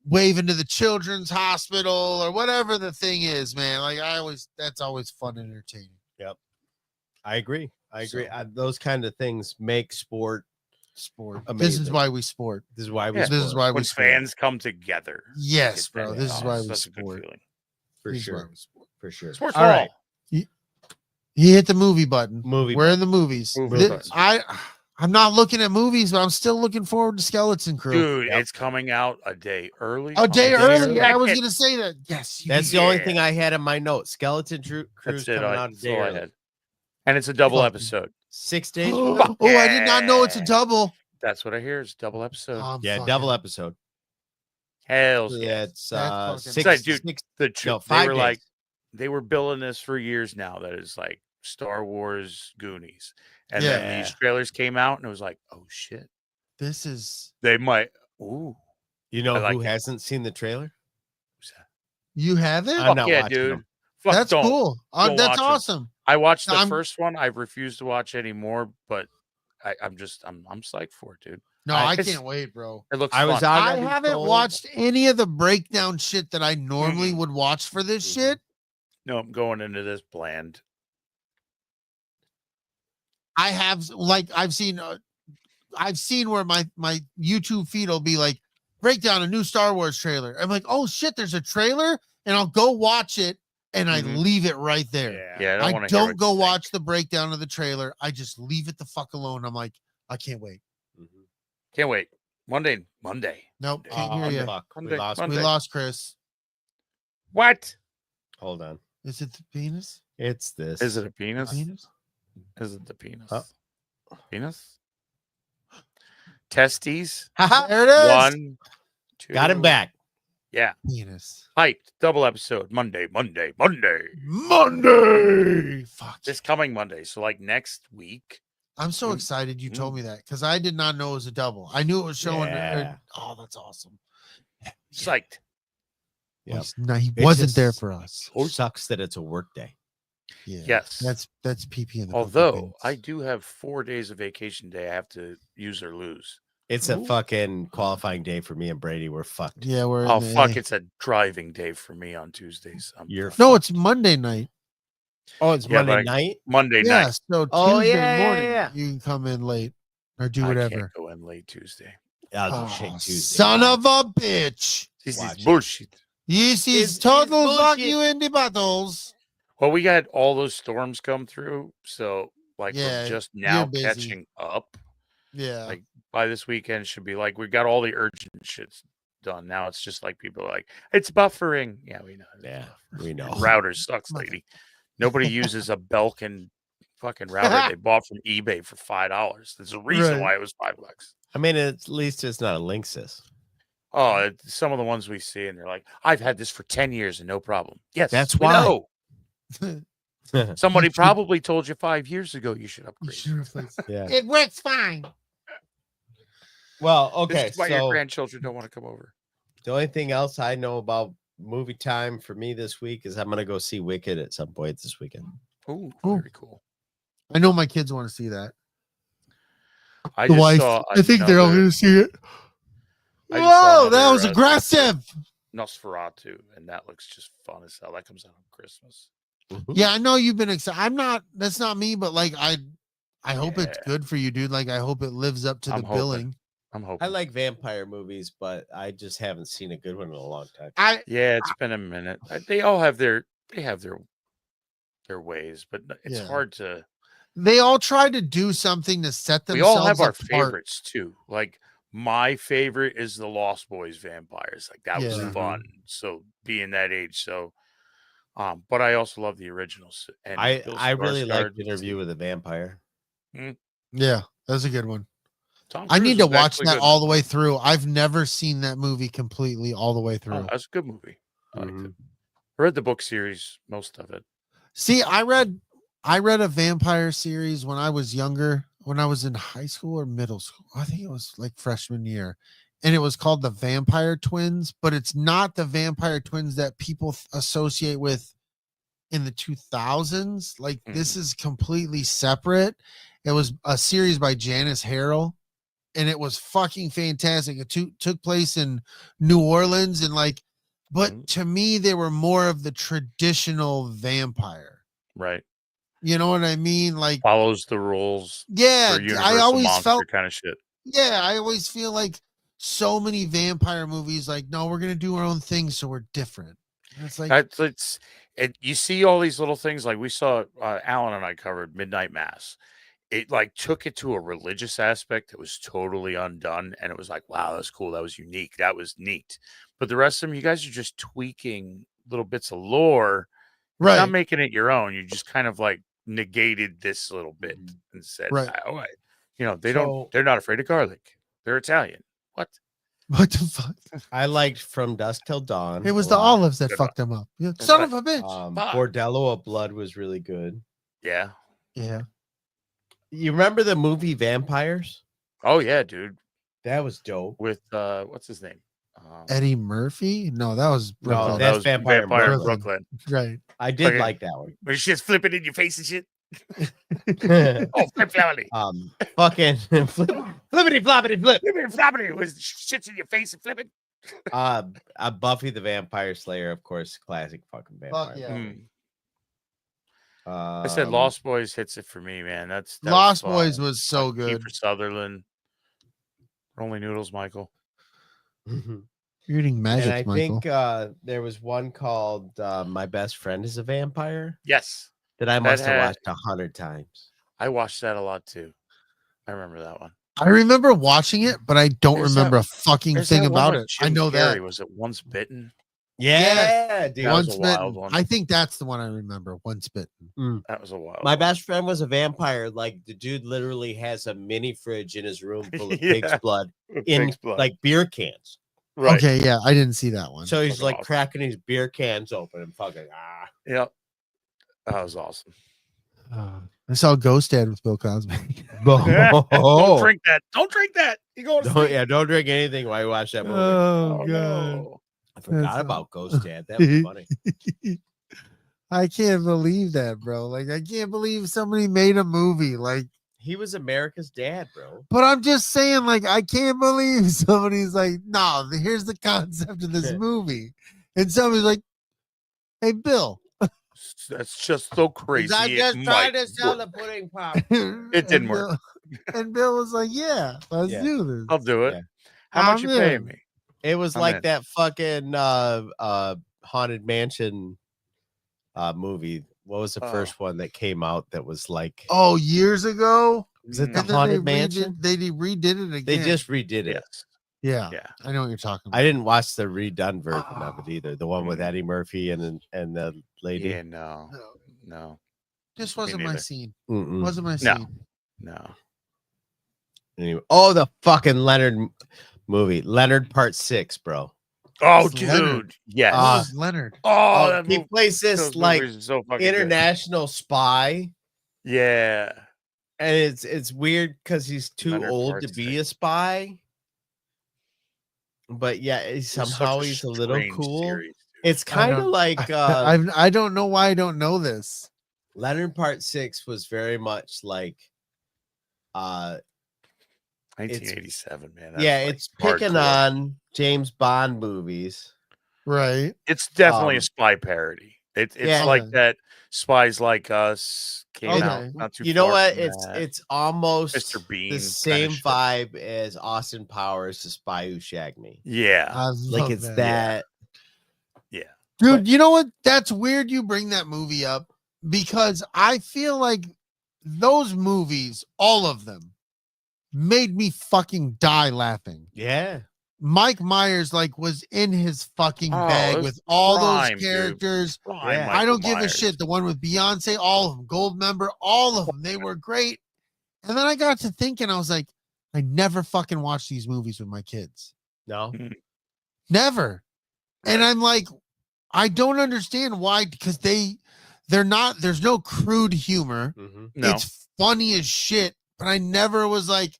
waving to the children's hospital or whatever the thing is, man. Like, that's always fun and entertaining. I agree. So- Those kind of things make sport. This is Amazing. why we sport. This is why we. Yeah. This is why we when sport. fans come together. Yes, It's bro. that- This is oh, why it's we such a good sport. feeling. for This is why sure. we sport. for sure. Sports All Hall. right. He hit the movie button. Movie We're in the movies. Movie This- button. I'm not looking at movies, but I'm still looking forward to Skeleton Crew. Dude, Yep. it's coming out a day early. A day day early. early. Yeah, I was gonna say that. Yes, you That's beat the only Yeah. thing I had in my notes. Skeleton Crew's That's it. coming out a That's day all I early. had. And it's a double Fucking- episode. 6 days. Oh, from now? I did not know it's a Yeah. double. That's what I hear. It's a double episode. Yeah, Fucking- double episode. Hells Yeah, yeah. it's That's fucking- six, It's like, dude, six- The tr- no, they 5 were days. like they were billing this for years now. That is like Star Wars Goonies. And then Yeah. these trailers came out and it was like, oh shit. This is They might ooh. You know I like who it. hasn't seen the trailer? who's that? you have it. I'm Fuck not yeah, watching dude. them. Fuck, That's don't. cool. don't That's watch 'em. awesome. I watched the I'm- first one. I've refused to watch anymore, but I'm psyched for it, dude. No, I- I it's- can't wait, bro. It looks I was fun. out- I already haven't told- watched any of the breakdown shit that I normally would watch for this shit. No, I'm going into this bland. I have I've seen where my YouTube feed will be like breakdown a new Star Wars trailer. I'm like, oh shit, there's a trailer, and I'll go watch it, and I Mhm. leave it right there. Yeah, I wanna hear don't what go you watch think. the breakdown of the trailer. I just leave it the fuck alone. I'm like, I can't wait. Mhm. Can't wait. Monday. Nope, can't Oh, hear you. fuck. We Monday, lost. Monday. We lost Chris. What? Hold on. Is it the penis? It's this. Is it a penis? Penis? Is it the penis? Oh. Penis? Testes? There it is. 1, 2. Got him back. Yeah. Penis. Hyped. Double episode. Monday. Monday. Fuck. This coming Monday. So like next week. I'm so Mm. excited you told me that because I did not know it was a double. I knew it was showing. Yeah. Oh, that's awesome. Psyched. Yep. He It wasn't just- there for us. Sucks that it's a work day. Yeah. Yes. That's PP in the Although I do have 4 days of vacation day I have to use or lose. It's a fucking qualifying day for me and Brady. We're fucked. Yeah, we're Oh in the fuck! A. It's a driving day for me on Tuesdays. You're No, it's Monday night. Oh, it's Yeah, but Monday night. Monday Yeah, night. so Oh, Tuesday yeah, yeah, morning yeah. you can come in late or do I whatever. can't go in late Tuesday. I'll Oh, just check Tuesday. son of a bitch! This Watch is it. bullshit. This is It's total fuck bullshit. you in the battles. Well, we got all those storms come through, so like Yeah, we're just you're now busy. catching up. Yeah. Like by this weekend should be like we got all the urgent shits done. Now it's just like people are like it's buffering. Yeah, we know. it's Yeah, buffering. we know. Routers sucks, lady. Nobody uses a Belkin fucking router they bought from eBay for $5. There's a reason Right. why it was $5. I mean, at least it's not a Linksys. Oh, some of the ones we see, and they're like, "I've had this for 10 years and no problem." Yes, That's we why. know. Somebody probably told you 5 years ago you should You upgrade. should replace it. Yeah. It works fine. Well, This okay. is why your So grandchildren don't want to come over. the only thing else I know about movie time for me this week is I'm gonna go see Wicked at some point this weekend. Ooh, Ooh. very cool. I know my kids want to see that. I The just wife. saw. I think they're all another going to see it. I just saw Whoa, that another, was aggressive. Nosferatu, and that looks just fun as hell. That comes out on Christmas. Yeah, I know you've been excited. I'm not. That's not me, but like I hope it's Yeah. good for you, dude. Like I hope it lives up to I'm the hoping. billing. I'm hoping. I like vampire movies, but I just haven't seen a good one in a long time. Yeah, it's been a minute. They all have their ways, but it's Yeah. hard to. They all try to do something to set We themselves all have our apart. favorites too. Like my favorite is the Lost Boys vampires. Like that was Yeah. fun. So being that age, so. But I also love the originals. And Bill I really Skarsgård liked Interview with a Vampire. Yeah, that's a good one. Tom I need Cruise to was watch actually that good. all the way through. I've never seen that movie completely all the way Oh, through. that's a good movie. I liked Mhm. it. I read the book series, most of it. See, I read a vampire series when I was younger, when I was in high school or middle school. I think it was like freshman year. And it was called The Vampire Twins, but it's not the Vampire Twins that people associate with in the 2000s. Like this is completely separate. It was a series by Janice Harrell, and it was fucking fantastic. It took place in New Orleans, and like, but to me, they were more of the traditional vampire. Right. You know what I mean? Like, Follows the rules. yeah, For I always monster felt, kind of shit. yeah, I always feel like so many vampire movies, like, no, we're gonna do our own thing, so we're different. It's like You see all these little things like we saw. Alan and I covered Midnight Mass. It like took it to a religious aspect that was totally undone, and it was like, wow, that's cool. That was unique. That was neat. But the rest of them, you guys are just tweaking little bits of lore, right. not making it your own. You just kind of like negated this little bit and said, Right. "Oh, they're not afraid of garlic. They're Italian." What? What the fuck? I liked From Dusk Till Dawn. It was a the lot. olives that fucked him up. Yeah, son of a bitch. Bordello of Blood was really good. Yeah. Yeah. You remember the movie Vampires? Oh yeah, dude. That was dope. With what's his name? Eddie Murphy? No, that was Brooklyn. No, that's Vampire in Brooklyn. Right. I did like that one. Where shit's flipping in your face and shit. Oh, flip floppity. Fucking flippity floppity flip. Flippity floppity was shits in your face and flipping. Buffy the Vampire Slayer, of course, classic fucking vampire. Fuck yeah. I said Lost Boys hits it for me, man. That Lost was Boys was so good. Kiefer Sutherland. Only Noodles, Michael. You're eating magic, and I Michael. think there was one called My Best Friend is a Vampire. Yes. That I must have watched 100 times. I watched that a lot too. I remember that one. I remember watching it, but I don't remember a fucking thing about it. I know that. Was it Once Bitten? Yeah, dude. That was Once a wild Bitten. one. I think that's the one I remember. Once Bitten. That was a wild My one. best friend was a vampire. Like the dude literally has a mini fridge in his room full of pig's blood in Pig's blood. like beer cans. Right. Okay, yeah, I didn't see that one. So he's Fucking like awesome. cracking his beer cans open and fucking Yep. That was awesome. I saw Ghost Dad with Bill Cosby. Don't drink that. Don't drink that. You go. Don't drink anything while you watch that movie. Oh, Oh, God. no. I forgot That's- about Ghost Dad. That was funny. I can't believe that, bro. Like, I can't believe somebody made a movie. Like, He was America's dad, bro. but I'm just saying, like, I can't believe somebody's like, no, here's the concept of this movie. And somebody's like, hey, Bill. That's just so crazy. I It just tried might to sell work. the pudding pop. It didn't work. And Bill was like, yeah, let's Yeah. do this. I'll do it. Yeah. How much I'm you paying in. me? It was I'm like in. that fucking Haunted Mansion movie. What was the first one that came out that was like Oh, years ago? was it the And then Haunted they Mansion? They redid it again. They just redid it. Yes. yeah, Yeah. I know what you're talking about. I didn't watch the redone version of it either. The one with Mm. Eddie Murphy and the lady. Yeah. No. No. Just Me wasn't my neither. scene. Mm-mm. Wasn't my No. scene. No. Anyway, the fucking Leonard movie, Leonard Part 6, bro. Oh, It's dude. Leonard. Yes. What was Leonard? oh, that He movie, plays this those like movies are so fucking good. international spy, Yeah. and it's weird because he's too Leonard old Part to be 6. a spy. But yeah, It was such somehow he's a little strange cool. series, dude. It's kind of don't- like I don't know why I don't know this. Leonard Part 6 was very much like 1987, man. yeah, That's, like, it's picking hardcore. on James Bond movies. Right. It's definitely a um, spy parody. It's yeah. like that. Spies Like Us came Okay. out not too. You know far what? from It's that. it's almost Mr. Bean the kinda same shit. vibe as Austin Powers, The Spy Who Shagged Me. Yeah. I Like love it's that. that. Yeah. Dude, you know what? That's weird you bring that movie up because I feel like those movies, all of them, made me fucking die laughing. Yeah. Mike Myers like was in his fucking Oh, bag it was with all prime, those dude. characters. Yeah. I don't give a shit. The one with Beyonce, all of them, Gold Member, all of them, they were great. And then I got to thinking, I was like, I never fucking watch these movies with my kids. No. Never. And I'm like, I don't understand why, because they're not, there's no crude humor. Mm-hmm. No. It's funny as shit, but I never was like,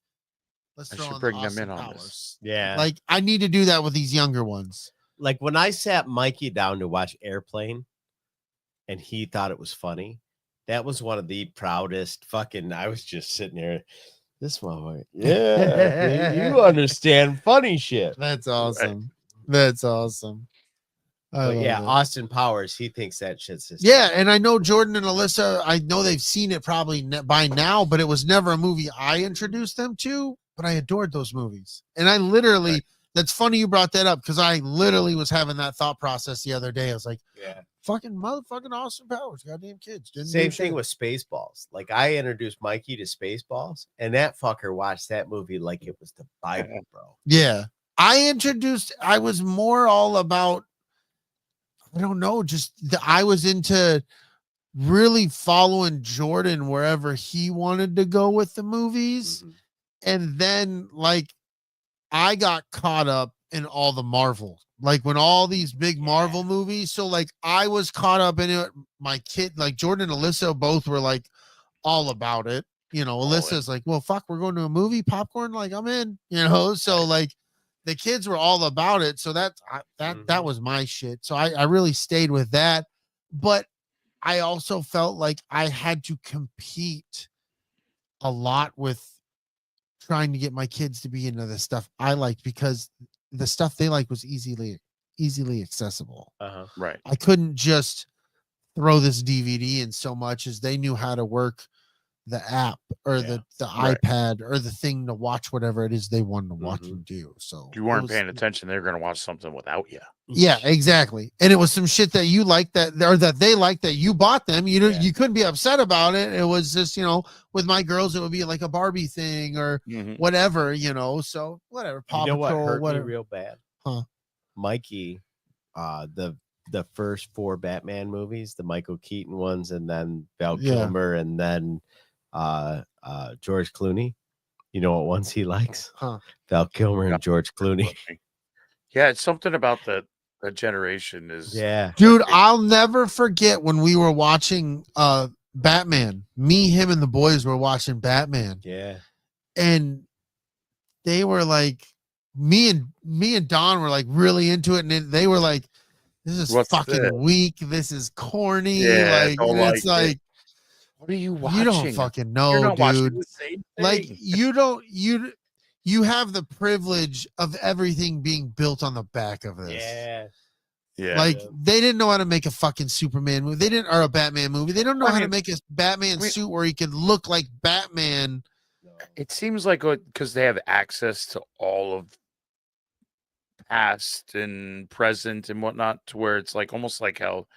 let's I throw should on bring the them in Austin on Powers. this. Yeah. Like, I need to do that with these younger ones. Like when I sat Mikey down to watch Airplane and he thought it was funny, that was one of the proudest fucking. I was just sitting there. This motherfucker. Yeah. You understand funny shit. That's awesome. That's awesome. I But love yeah, it. Austin Powers, he thinks that shit's his Yeah, and I know Jordan and Alyssa, I know they've seen it probably by now, but it was never a movie I introduced them to, but I adored those movies. And I literally, That's funny you brought that up because I literally was having that thought process the other day. I was like, Yeah. fucking motherfucking Austin Powers, goddamn kids. Didn't Same do thing shit. with Spaceballs. Like I introduced Mikey to Spaceballs, and that fucker watched that movie like it was the Bible, bro. Yeah. I was more all about, I don't know, I was into really following Jordan wherever he wanted to go with the movies. Mhm. And then like I got caught up in all the Marvel, like when all these big Marvel movies. So like I was caught up in it. My kid, like Jordan and Alyssa, both were like all about it. You know, Alyssa's like, well, fuck, we're going to a movie, popcorn. Like I'm in, you know? So like the kids were all about it. So that was my shit. So I really stayed with that. But I also felt like I had to compete a lot with trying to get my kids to be into the stuff I liked because the stuff they like was easily accessible. Right. I couldn't just throw this DVD in so much as they knew how to work the app or the Right. iPad or the thing to watch whatever it is they wanted to watch and do. So If you weren't paying attention, they were going to watch something without you. Yeah, exactly. And it was some shit that you liked that they liked that you bought them. You know, you couldn't be upset about it. It was just, you know, with my girls, it would be like a Barbie thing or whatever, you know. So whatever. Paw You know Patrol, what hurt whatever. me real bad? Huh? Mikey, the first 4 Batman movies, the Michael Keaton ones, and then Val Kilmer, and then George Clooney. You know what ones he likes? Val Kilmer and George Clooney. Yeah, it's something about the generation is. Yeah, dude, I'll never forget when we were watching Batman. Me, him, and the boys were watching Batman. Yeah, and they were like, me and Don were like really into it, and they were like, "This is fucking weak. This is corny." Yeah, like, and it's like, what are you watching? You don't fucking know, You're not watching dude. the same thing. Like you have the privilege of everything being built on the back of this. Yeah. Like they didn't know how to make a fucking Superman movie. They didn't, or a Batman movie. They don't know how to make a Batman suit where he could look like Batman. It seems like because they have access to all of past and present and whatnot, to where it's like almost like how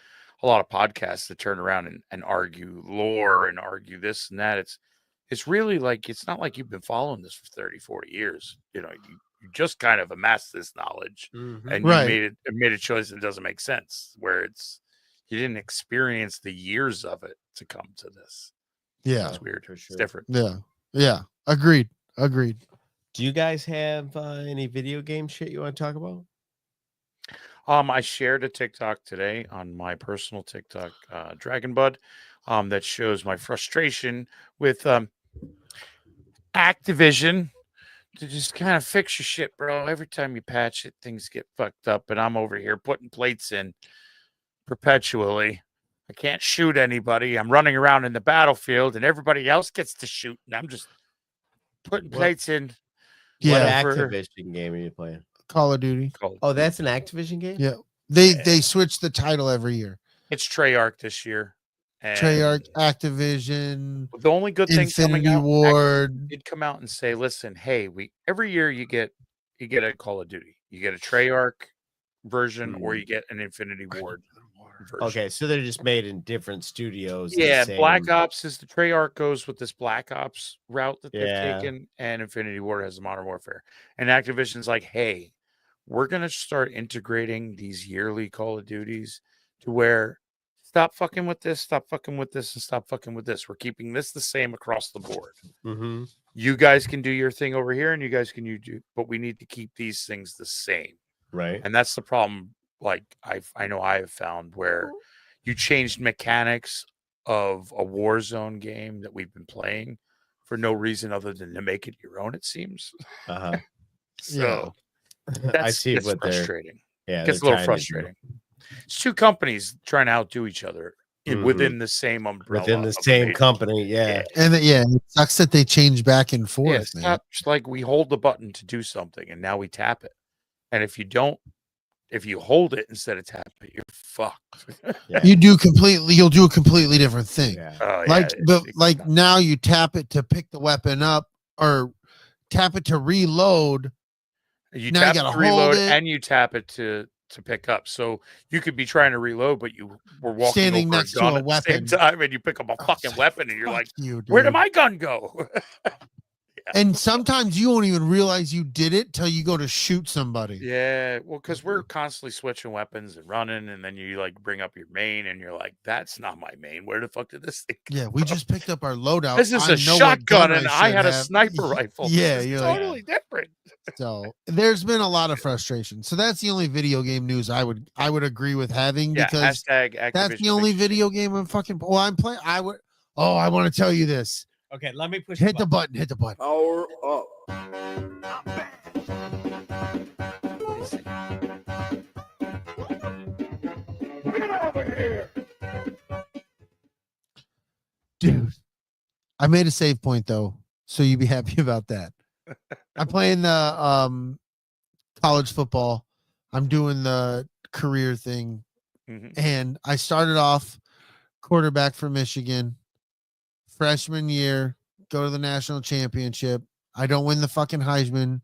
a lot of podcasts that turn around and argue lore and argue this and that. It's really like, it's not like you've been following this for 30, 40 years. You know, you just kind of amassed this knowledge and you made a choice that doesn't make sense, where you didn't experience the years of it to come to this. Yeah. It's weird. For sure. It's different. Yeah. Yeah. Agreed. Do you guys have any video game shit you want to talk about? I shared a TikTok today on my personal TikTok, Dragon Bud, that shows my frustration with Activision to just kind of fix your shit, bro. Every time you patch it, things get fucked up, and I'm over here putting plates in perpetually. I can't shoot anybody. I'm running around in the battlefield, and everybody else gets to shoot, and I'm just putting plates in. Yeah. What Activision game are you playing? Call of Duty. Oh, that's an Activision game? Yeah. They switch the title every year. It's Treyarch this year. Treyarch, Activision. The only good thing Infinity coming out, Ward did come out and say, "Listen, hey, every year you get a Call of Duty, you get a Treyarch version, or you get an Infinity Ward version." Okay, so they're just made in different studios. Yeah, Black Ops is the Treyarch goes with this Black Ops route that they've taken, and Infinity Ward has the Modern Warfare. And Activision's like, "Hey, we're gonna start integrating these yearly Call of Duties to where." Stop fucking with this, stop fucking with this, and stop fucking with this. We're keeping this the same across the board. You guys can do your thing over here, and you guys can do, but we need to keep these things the same. Right. And that's the problem. Like I know I have found where you changed mechanics of a Warzone game that we've been playing for no reason other than to make it your own, it seems. So I see that's what frustrating. It gets a little frustrating. It's two companies trying to outdo each other within the same umbrella, within the same company. And it sucks that they change back and forth. Yeah, it's not just like we hold the button to do something and now we tap it. And if you hold it instead of tap it, you're fucked. You'll do a completely different thing. Like now you tap it to pick the weapon up or tap it to reload. You Now you tap gotta to hold reload it. and you tap it to pick up. So you could be trying to reload, but you were walking Standing over next to a gun a at the same weapon. time, and you pick up a Oh, fucking it's weapon, and you're fuck like, you, dude. "Where did my gun go?" And sometimes you won't even realize you did it till you go to shoot somebody. Yeah, well, because we're constantly switching weapons and running, and then you like bring up your main, and you're like, "That's not my main. Where the fuck did this thing come Yeah, we from? just picked up our loadout. This is I a know what gun shotgun, and I should had a have. sniper rifle. Yeah, This is you're like, totally different." so there's been a lot of frustration. So that's the only video game news I would agree with having, Yeah, because hashtag that's Activision the only makes you video game I'm fucking. Well, I'm playing. I want to tell you this. Okay, let me push. Hit the button. Hit the button. Power up. Dude, I made a save point though, so you'd be happy about that. I'm playing the college football. I'm doing the career thing, Mhm. and I started off quarterback for Michigan. Freshman year, go to the national championship. I don't win the fucking Heisman.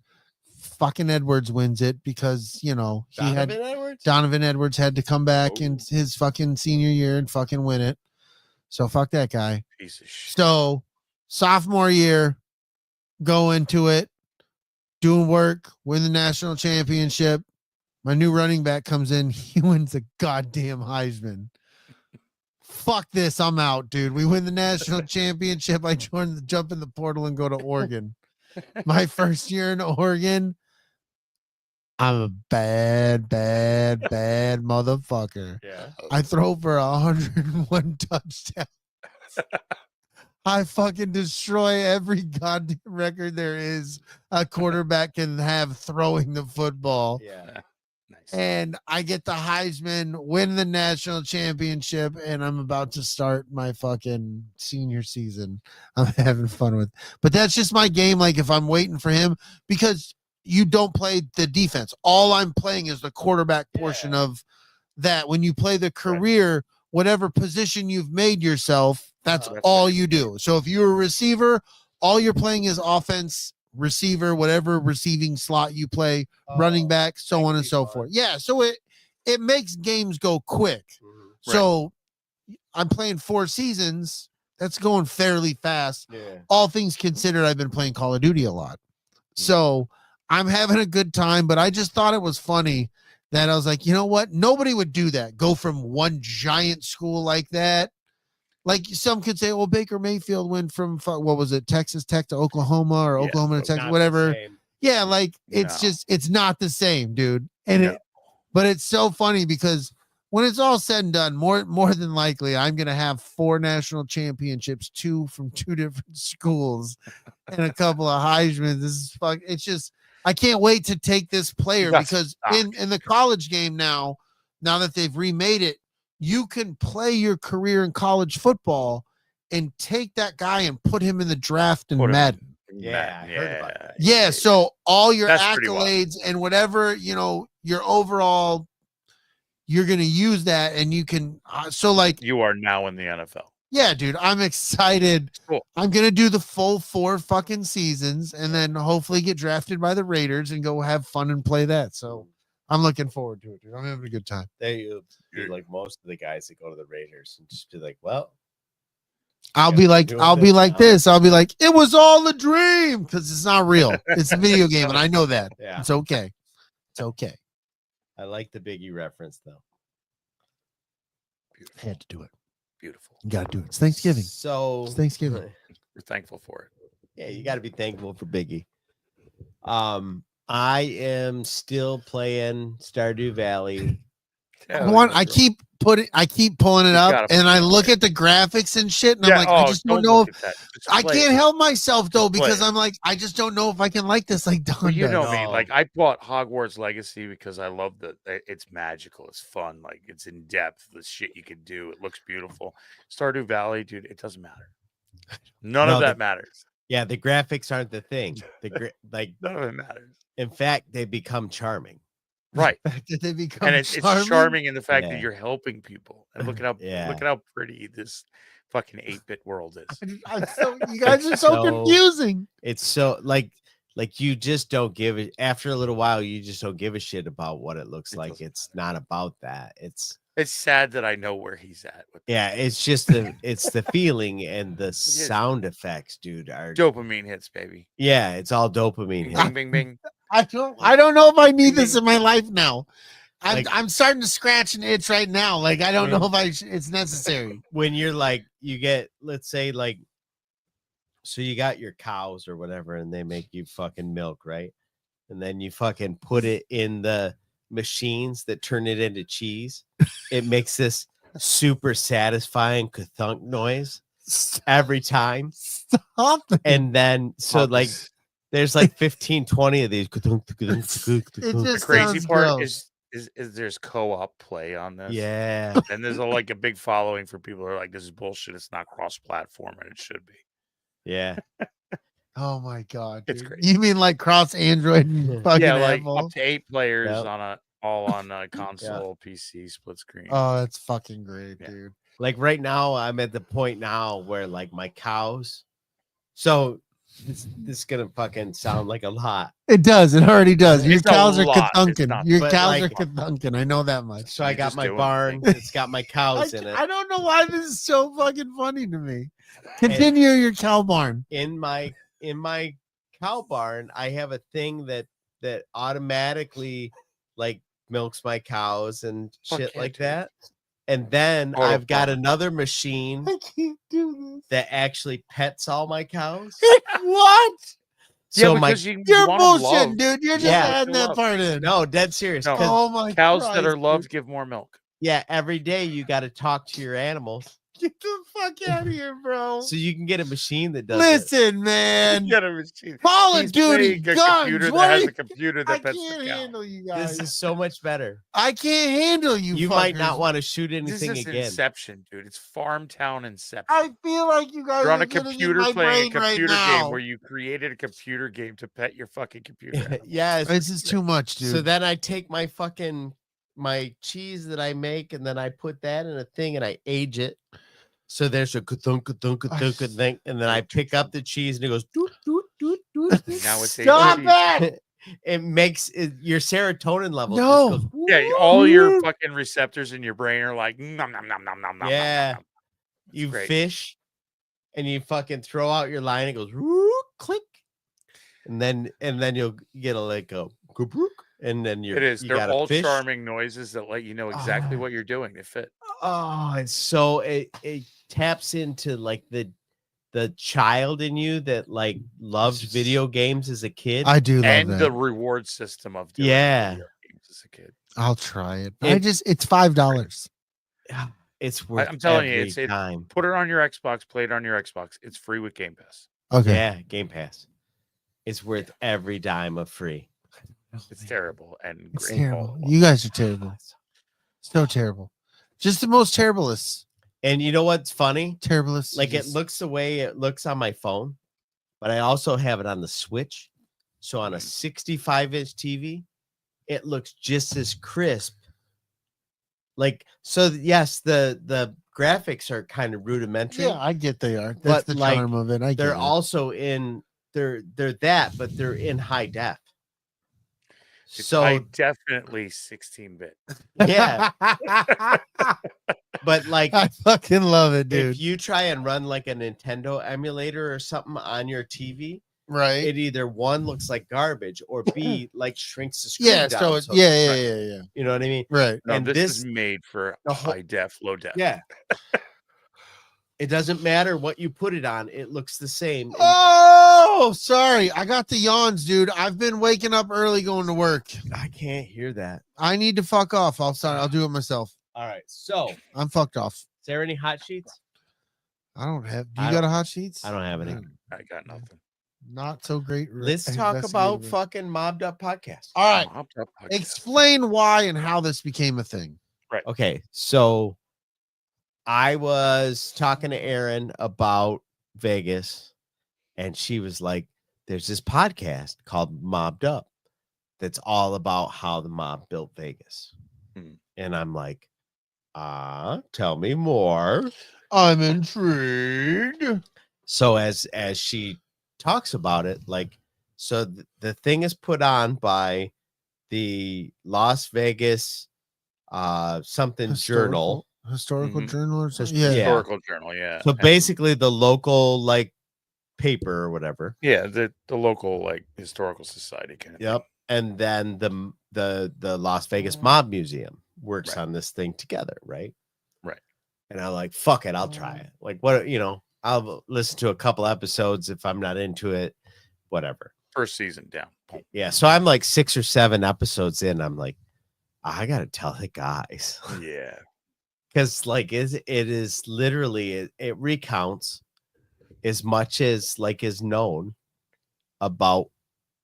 Fucking Edwards wins it because he had Edwards. Donovan Edwards had to come back in Oh. his fucking senior year and fucking win it. So fuck that guy. Piece of shit. So sophomore year, go into it, doing work, win the national championship. My new running back comes in, he wins the goddamn Heisman. Fuck this, I'm out, dude. We win the national championship. I jump in the portal and go to Oregon. My first year in Oregon, I'm a bad motherfucker. Yeah. I throw for 101 touchdowns. I fucking destroy every goddamn record there is a quarterback can have throwing the football. Yeah. Nice. And I get the Heisman, win the national championship, and I'm about to start my fucking senior season. I'm having fun with, but that's just my game. Like if I'm waiting for him, because you don't play the defense. All I'm playing is the quarterback portion of that. When you play the career, whatever position you've made yourself, that's That's all what you do. So if you're a receiver, all you're playing is offense, receiver, whatever receiving slot you play, running back, so on and so forth. Yeah, so it makes games go quick. So I'm playing 4 seasons. That's going fairly fast. Yeah. All things considered, I've been playing Call of Duty a lot. So I'm having a good time, but I just thought it was funny that I was like, you know what? Nobody would do that. Go from one giant school like that. Like some could say, well, Baker Mayfield went from what was it, Texas Tech to Oklahoma or Yeah, Oklahoma to Not Texas, the whatever. same. Yeah, like it's No. just it's not the same, dude. And No. but it's so funny because when it's all said and done, more than likely, I'm gonna have 4 national championships, 2 from 2 different schools, and a couple of Heisman. This is fuck. It's just I can't wait to take this player That's because stock. in the college game now that they've remade it, you can play your career in college football and take that guy and put him in the draft in Put him- Madden. Yeah, I heard about that. Yeah, so all your That's pretty wild. accolades and whatever, your overall, you're going to use that and you can, so like, You are now in the NFL. yeah, dude, I'm excited. Cool. I'm going to do the full 4 fucking seasons and then hopefully get drafted by the Raiders and go have fun and play that. So I'm looking forward to it, dude. I'm having a good time. They be like most of the guys that go to the Raiders and just be like, well, I'll Yeah, be like, doing I'll be this like now. this. I'll be like, it was all a dream because it's not real. It's a video game, and I know that. yeah. It's okay. It's okay. I like the Biggie reference though. I Beautiful. had to do it. Beautiful. You gotta do it. It's Thanksgiving. So It's Thanksgiving. We're thankful for it. Yeah, you got to be thankful for Biggie. I am still playing Stardew Valley. I keep pulling it You up, gotta and I play look it. at the graphics and shit, and I'm like, I just don't know. look at that. Just I play can't it. help myself though Just play because it. I'm like, I just don't know if I can like this like Don Well, you does. know me. No. Like I bought Hogwarts Legacy because I love it's magical. It's fun. Like it's in depth. The shit you can do. It looks beautiful. Stardew Valley, dude. It doesn't matter. None No, of the- that matters. Yeah, the graphics aren't the thing. Like, None of it matters. in fact, they become charming. Right. Did they become And it's charming? charming in the fact Yeah. that you're helping people. And look at Yeah. how pretty this fucking 8-bit world is. You guys are so So- confusing. It's so like Like you just don't give it after a little while, you just don't give a shit about what it looks It like. doesn't It's not about that. It's sad that I know where he's at with yeah, it's just the feeling and the is. sound effects, dude. Are dopamine hits, baby. yeah, it's all dopamine. Bing, hit. bing, bing, bing. I don't know if I need this Ding. in my life now. Like- I'm starting to scratch an itch right now. Like I don't know if it's necessary. When you're like, you get, let's say, like, so you got your cows or whatever, and they make you fucking milk, right? And then you fucking put it in the machines that turn it into cheese. It makes this super satisfying ka-thunk noise every time. Stop it. And then, so like, there's like 15, 20 of these. It The just crazy sounds part gross. is there's co-op play on this. Yeah. And there's a big following for people who are like, this is bullshit. It's not cross-platform, and it should be. Yeah. Oh my god, It's dude. crazy. You mean like cross Android and fucking Yeah, like Apple? up to 8 players Yep. all on console, PC, split screen. Oh, that's fucking great, Yeah. dude. Like right now, I'm at the point now where like my cows. So this is gonna fucking sound like a lot. It does. It already does. Your It's a cows are lot. It's kathunkin. not- Your But, cows are like- kathunkin. I know that much. So I You're got just my doing barn. things. It's got my cows in it. I don't know why this is so fucking funny to me. Continue your cow barn. In my cow barn, I have a thing that automatically like milks my cows and Fuck shit yeah, like dude. that. And then Total I've got farm. another machine I can't do that actually pets all my cows. this. What? So yeah, my because you You're want 'em bullshitting, loved. dude. You're just Yeah. adding that part in. no, dead serious. No. 'Cause, Oh my Cows Christ, that are dude. loved give more milk. yeah, every day you got to talk to your animals. Get the fuck out of here, bro. So you can get a machine that does it. Listen, man. Get a machine. Call of He's Duty playing a guns. computer What that are has you- a computer I that pets can't the cow. handle you guys. This is so much better. I can't handle you. You might fuckers. not want to shoot This anything is again. Inception, dude. It's Farmtown Inception. I feel like you guys You're on are a getting in computer my playing a brain right computer now. game where you created a computer game to pet your fucking computer. Yes. This is too much, dude. So then I take my cheese that I make and then I put that in a thing and I age it. So there's a ka-thunk, ka-thunk, ka-thunk, ka-thunk, and then I pick up the cheese and it goes doot, doot, doot, doot. Now it's Stop ATSW. that. It makes your serotonin level. No. Just goes, Yeah, all your fucking receptors in your brain are like nom nom nom nom nom nom. Yeah. nom, nom. you great. fish and you fucking throw out your line. It goes woo, click, and then you'll get a like a kabrook, and then It is. you They're got a all fish. charming noises that let you know exactly Ah. what you're doing. They fit. Oh, it's so it taps into like the child in you that like loved video games as a kid. I do love And that. the reward system of doing Yeah. video games as a kid. I'll try it. It- It's $5. It's worth I'm telling you, every it's time. Put it on your Xbox, play it on your Xbox. It's free with Game Pass. Okay. Yeah, Game Pass. It's worth every dime of free. It's terrible and It's great. all terrible. at once. You guys are terrible. So terrible. Just the most terriblest. And you know what's funny? Terriblest. Like it Just- looks the way it looks on my phone, but I also have it on the Switch. So on a 65-inch TV, it looks just as crisp. Like so, yes, the graphics are kind of rudimentary. Yeah, I get they are. That's But, the like, charm of it. I get they're it. also in they're that, but they're in high def. It's So definitely 16-bit. yeah, but like I fucking love it, dude. if you try and run like a Nintendo emulator or something on your TV, Right? it either one looks like garbage or B like shrinks the screen Yeah. down. So it's so yeah, it's- yeah, yeah, yeah. You know what I mean? Right. No, And this this- is made for the whole- high def, low def. Yeah. It doesn't matter what you put it on; it looks the same. And Oh, sorry. I got the yawns, dude. I've been waking up early going to work. I can't hear that. I need to fuck off. I'll do it myself. All right. So, is I'm fucked off. there any hot sheets? I don't have. Do I you got a hot sheets? I don't have any. I got nothing. Not so great. Let's talk about investigative. fucking Mobbed Up podcast. All right. Mobbed Up podcast. Explain why and how this became a thing. Okay, so I was talking to Erin about Vegas, and she was like, "There's this podcast called Mobbed Up that's all about how the mob built Vegas." Hmm. And I'm like, tell me more. I'm intrigued. So as she talks about it, like So the thing is put on by the Las Vegas something journal. Historical Mhm. journal or something. Yeah. Yeah. Historical journal, yeah. So basically the local like paper or whatever. Yeah, the local like historical society kind of Yep. thing. And then the Las Vegas Mob Museum works Right. on this thing together, right? Right. And I'm like, fuck it, I'll try it. Like, what, I'll listen to a couple episodes if I'm not into it, whatever. First season down. Yeah. So I'm like 6 or 7 episodes in. I'm like, I gotta tell the guys. Yeah. Because like it is literally it recounts as much as like is known about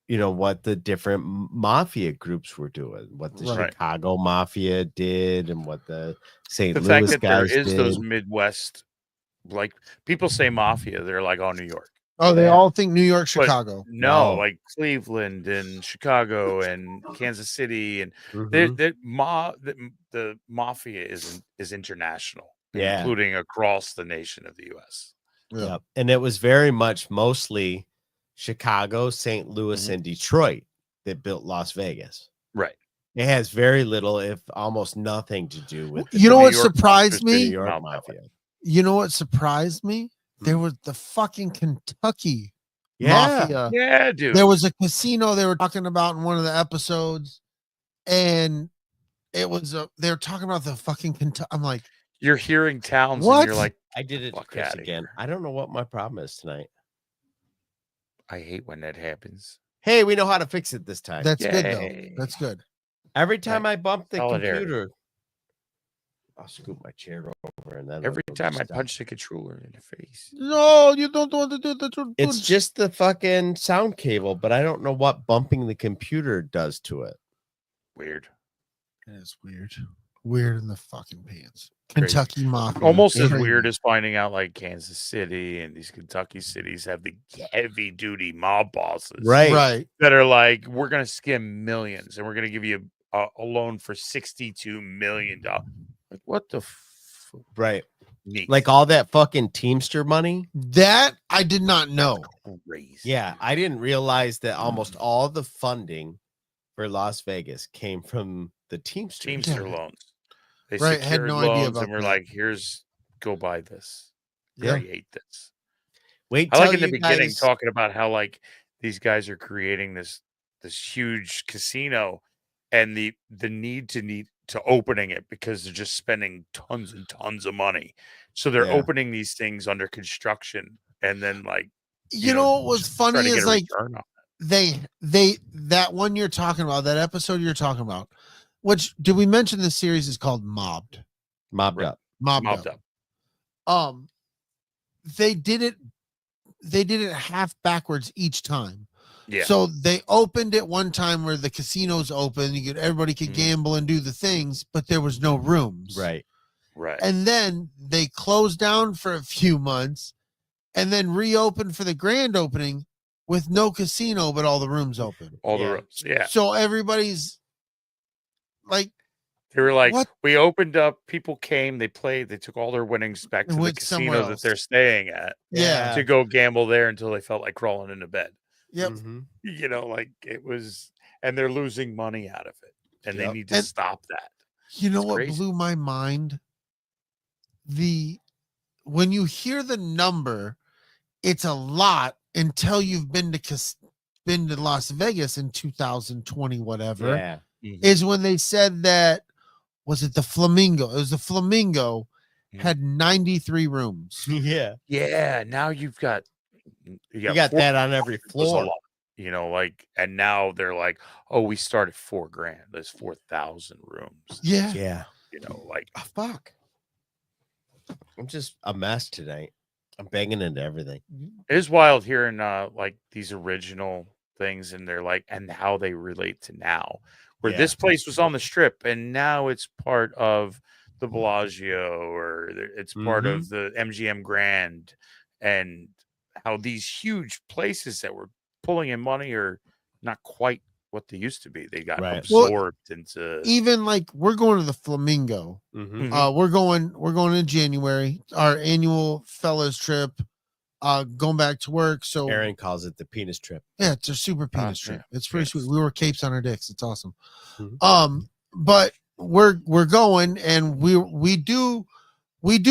what the different mafia groups were doing, what the Right. Chicago mafia did, and what the St. The Louis fact that there guys is did. those Midwest, like people say mafia, they're like, oh, New York. Oh, they Yeah. all think New York, But Chicago. no, No. like Cleveland and Chicago and Kansas City, and Mhm. the mafia is international, Yeah. including across the nation of the U.S. Yeah. Yep. And it was very much mostly Chicago, St. Louis, Mhm. and Detroit that built Las Vegas. Right. It has very little, if almost nothing, to do with You know New what York surprised monsters the New me? didn't York come out that way. mafia. You know what surprised me? There Hmm. was the fucking Kentucky Yeah. mafia. Yeah, dude. There was a casino they were talking about in one of the episodes, and it was they were talking about the fucking Kentucky. I'm like, You're hearing towns What? and you're like, I did it to Fuck Chris outta again. here. I don't know what my problem is tonight. I hate when that happens. Hey, we know how to fix it this time. that's good though. Yay. That's good. Every time I bump the Solidarity. computer, I'll scoop my chair over and then Every it'll time just I stop. punch the controller in the face. No, you don't want to do that. It's just the fucking sound cable, but I don't know what bumping the computer does to it. Weird. It's weird. Weird in the fucking pants. Crazy. Kentucky mafia. Almost as Crazy. weird as finding out like Kansas City and these Kentucky cities have the heavy duty mob bosses, Right. that are like, we're gonna skim millions and we're gonna give you a loan for $62 million. Like, what the Right. neat. Like all that fucking Teamster money. That I did not know. crazy. Yeah, I didn't realize that almost all the funding for Las Vegas came from the Teamsters. Teamster Yeah. loans. They Right, had secured no idea loans about and we're that. like, here's go buy this. Yeah. Create this. Wait I till like in the you beginning guys- talking about how like these guys are creating this huge casino and the need to opening it because they're just spending tons and tons of money. So they're Yeah. opening these things under construction and then like You know what was just try funny to get is a like return on they that one you're talking about, that episode you're talking about, which did we mention the series is called Mobbed? mobbed Right. up. Mobbed mobbed Up. up. They did it half backwards each time. Yeah. So they opened it one time where the casino's open, everybody could Mhm. gamble and do the things, but there was no rooms. Right. right. And then they closed down for a few months and then reopened for the grand opening with no casino, but all the rooms open. All Yeah. the rooms. Yeah. So everybody's like, They were like, What? we opened up, people came, they played, they took all their winnings back to And the went somewhere casino that else. they're staying at yeah. to go gamble there until they felt like crawling into bed. Yep. Mhm. Like it was, and they're losing money out of it, and they Yep. need to And- stop that. You know It's what crazy. blew my mind? When you hear the number, it's a lot until you've been to Las Vegas in 2020, whatever. Yeah. Is when they said that, was it the Flamingo? It was the Flamingo Mhm. had 93 rooms. Yeah. Yeah, now you got You got four- that on every was a floor. lot, and now they're like, oh, we start at $4,000. There's 4,000 rooms. Yeah. Yeah. Like Oh, fuck. I'm just a mess tonight. I'm banging into everything. it is wild hearing like these original things, and they're like, and how they relate to now. Where Yeah. this place was on the strip, and now it's part of the Bellagio, or it's part of the MGM Grand, and how these huge places that were pulling in money are not quite what they used to be. They got Right. absorbed into. Even like we're going to the Flamingo. Mhm. Mhm. We're going in January, our annual fellas trip. going back to work. So Aaron calls it the penis trip. yeah, it's a super penis yeah. trip. It's pretty Yes. sweet. We wore capes on our dicks. It's awesome. Mhm. But we're going, and we do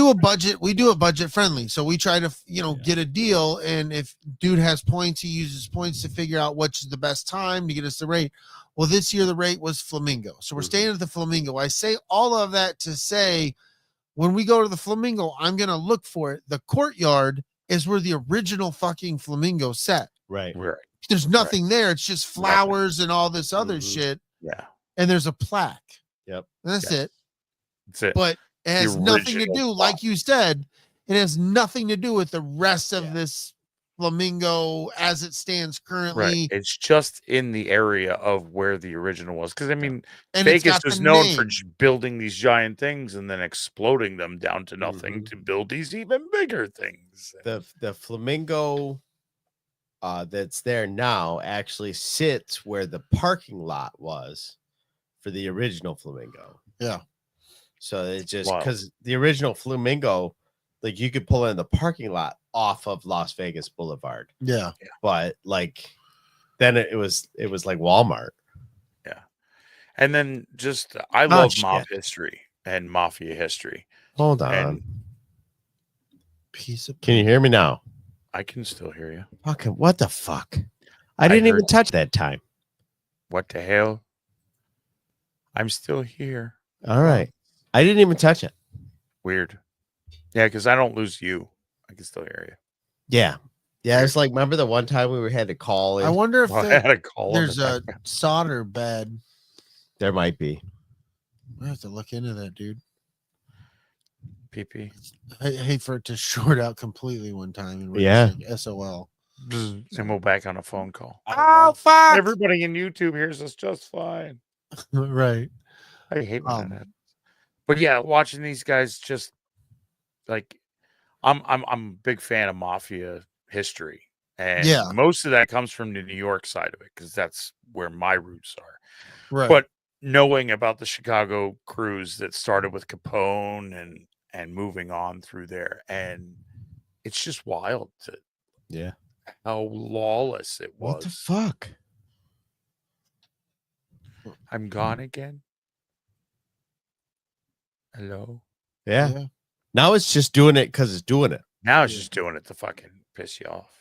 a budget. We do a budget friendly. So we try to get a deal, and if dude has points, he uses points to figure out which is the best time to get us the rate. Well, this year the rate was Flamingo, so we're staying at the Flamingo. I say all of that to say, when we go to the Flamingo, I'm gonna look for it. The Courtyard is where the original fucking Flamingo set. Right. Right. There's nothing there. It's just flowers and all this other Mhm. shit. Yeah. And there's a plaque. Yep. And that's Yeah. it. That's it. But it has nothing to original do, plaque. like you said, it has nothing to do with the rest of Yeah. this Flamingo as it stands currently. Right. It's just in the area of where the original was. Because I mean, And it's Vegas got was the known for name. building these giant things and then exploding them down to nothing Mhm. to build these even bigger things. The flamingo that's there now actually sits where the parking lot was for the original flamingo. Yeah. So it just Wow. because the original flamingo, like you could pull in the parking lot off of Las Vegas Boulevard, Yeah. but like then it was like Walmart. And then just I love shit. mob history and mafia history. Hold on. And Piece of Can you hear me now? I can still hear you. Fucking what the fuck? I didn't even heard- touch that time. What the hell? I'm still here. All right. I didn't even touch it. Weird. Yeah, because I don't lose you. I can still hear you. Yeah. Yeah. It's like, remember the one time we had to call in? I wonder if Well, I had a call. in there's the a background. solder bed. There might be. I have to look into that, dude. PP. I hate for it to short out completely one time. And we're Yeah. just like, SOL. And we're back on a phone call. Oh, fuck. Everybody in YouTube hears us just fine. Right. I hate when that Um, happens. But yeah, watching these guys just like I'm a big fan of mafia history. And Yeah. most of that comes from the New York side of it, because that's where my roots are. Right. But knowing about the Chicago crews that started with Capone and moving on through there, and it's just wild to Yeah. how lawless it What the was. fuck? I'm gone again. Hello. Yeah. Yeah. Now it's just doing it because it's doing it. Now it's Yeah. just doing it to fucking piss you off.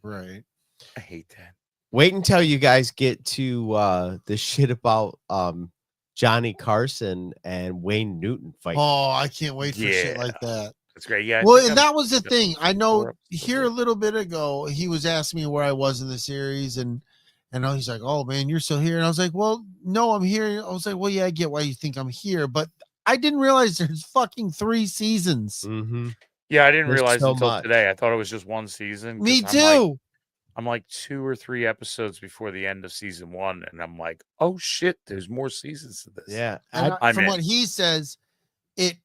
Right. I hate that. Wait until you guys get to the shit about Johnny Carson and Wayne Newton fighting. Oh, I can't wait for shit Yeah. like that. That's great. Yeah. I Well, think and I'm- that was the yeah, thing. I know 4 episodes here a in. little bit ago, he was asking me where I was in the series, and he's like, "Oh man, you're still here." And I was like, "Well, no, I'm here." I was like, "Well, yeah, I get why you think I'm here, but I didn't realize there's fucking 3 seasons." Mm-hmm. Yeah, I didn't There's realize so until much. today. I thought it was just one season. 'cause Me I'm too. I'm like 2 or 3 episodes before the end of season 1, and I'm like, oh shit, there's more seasons to this. Yeah. And I'm from in. what he says, it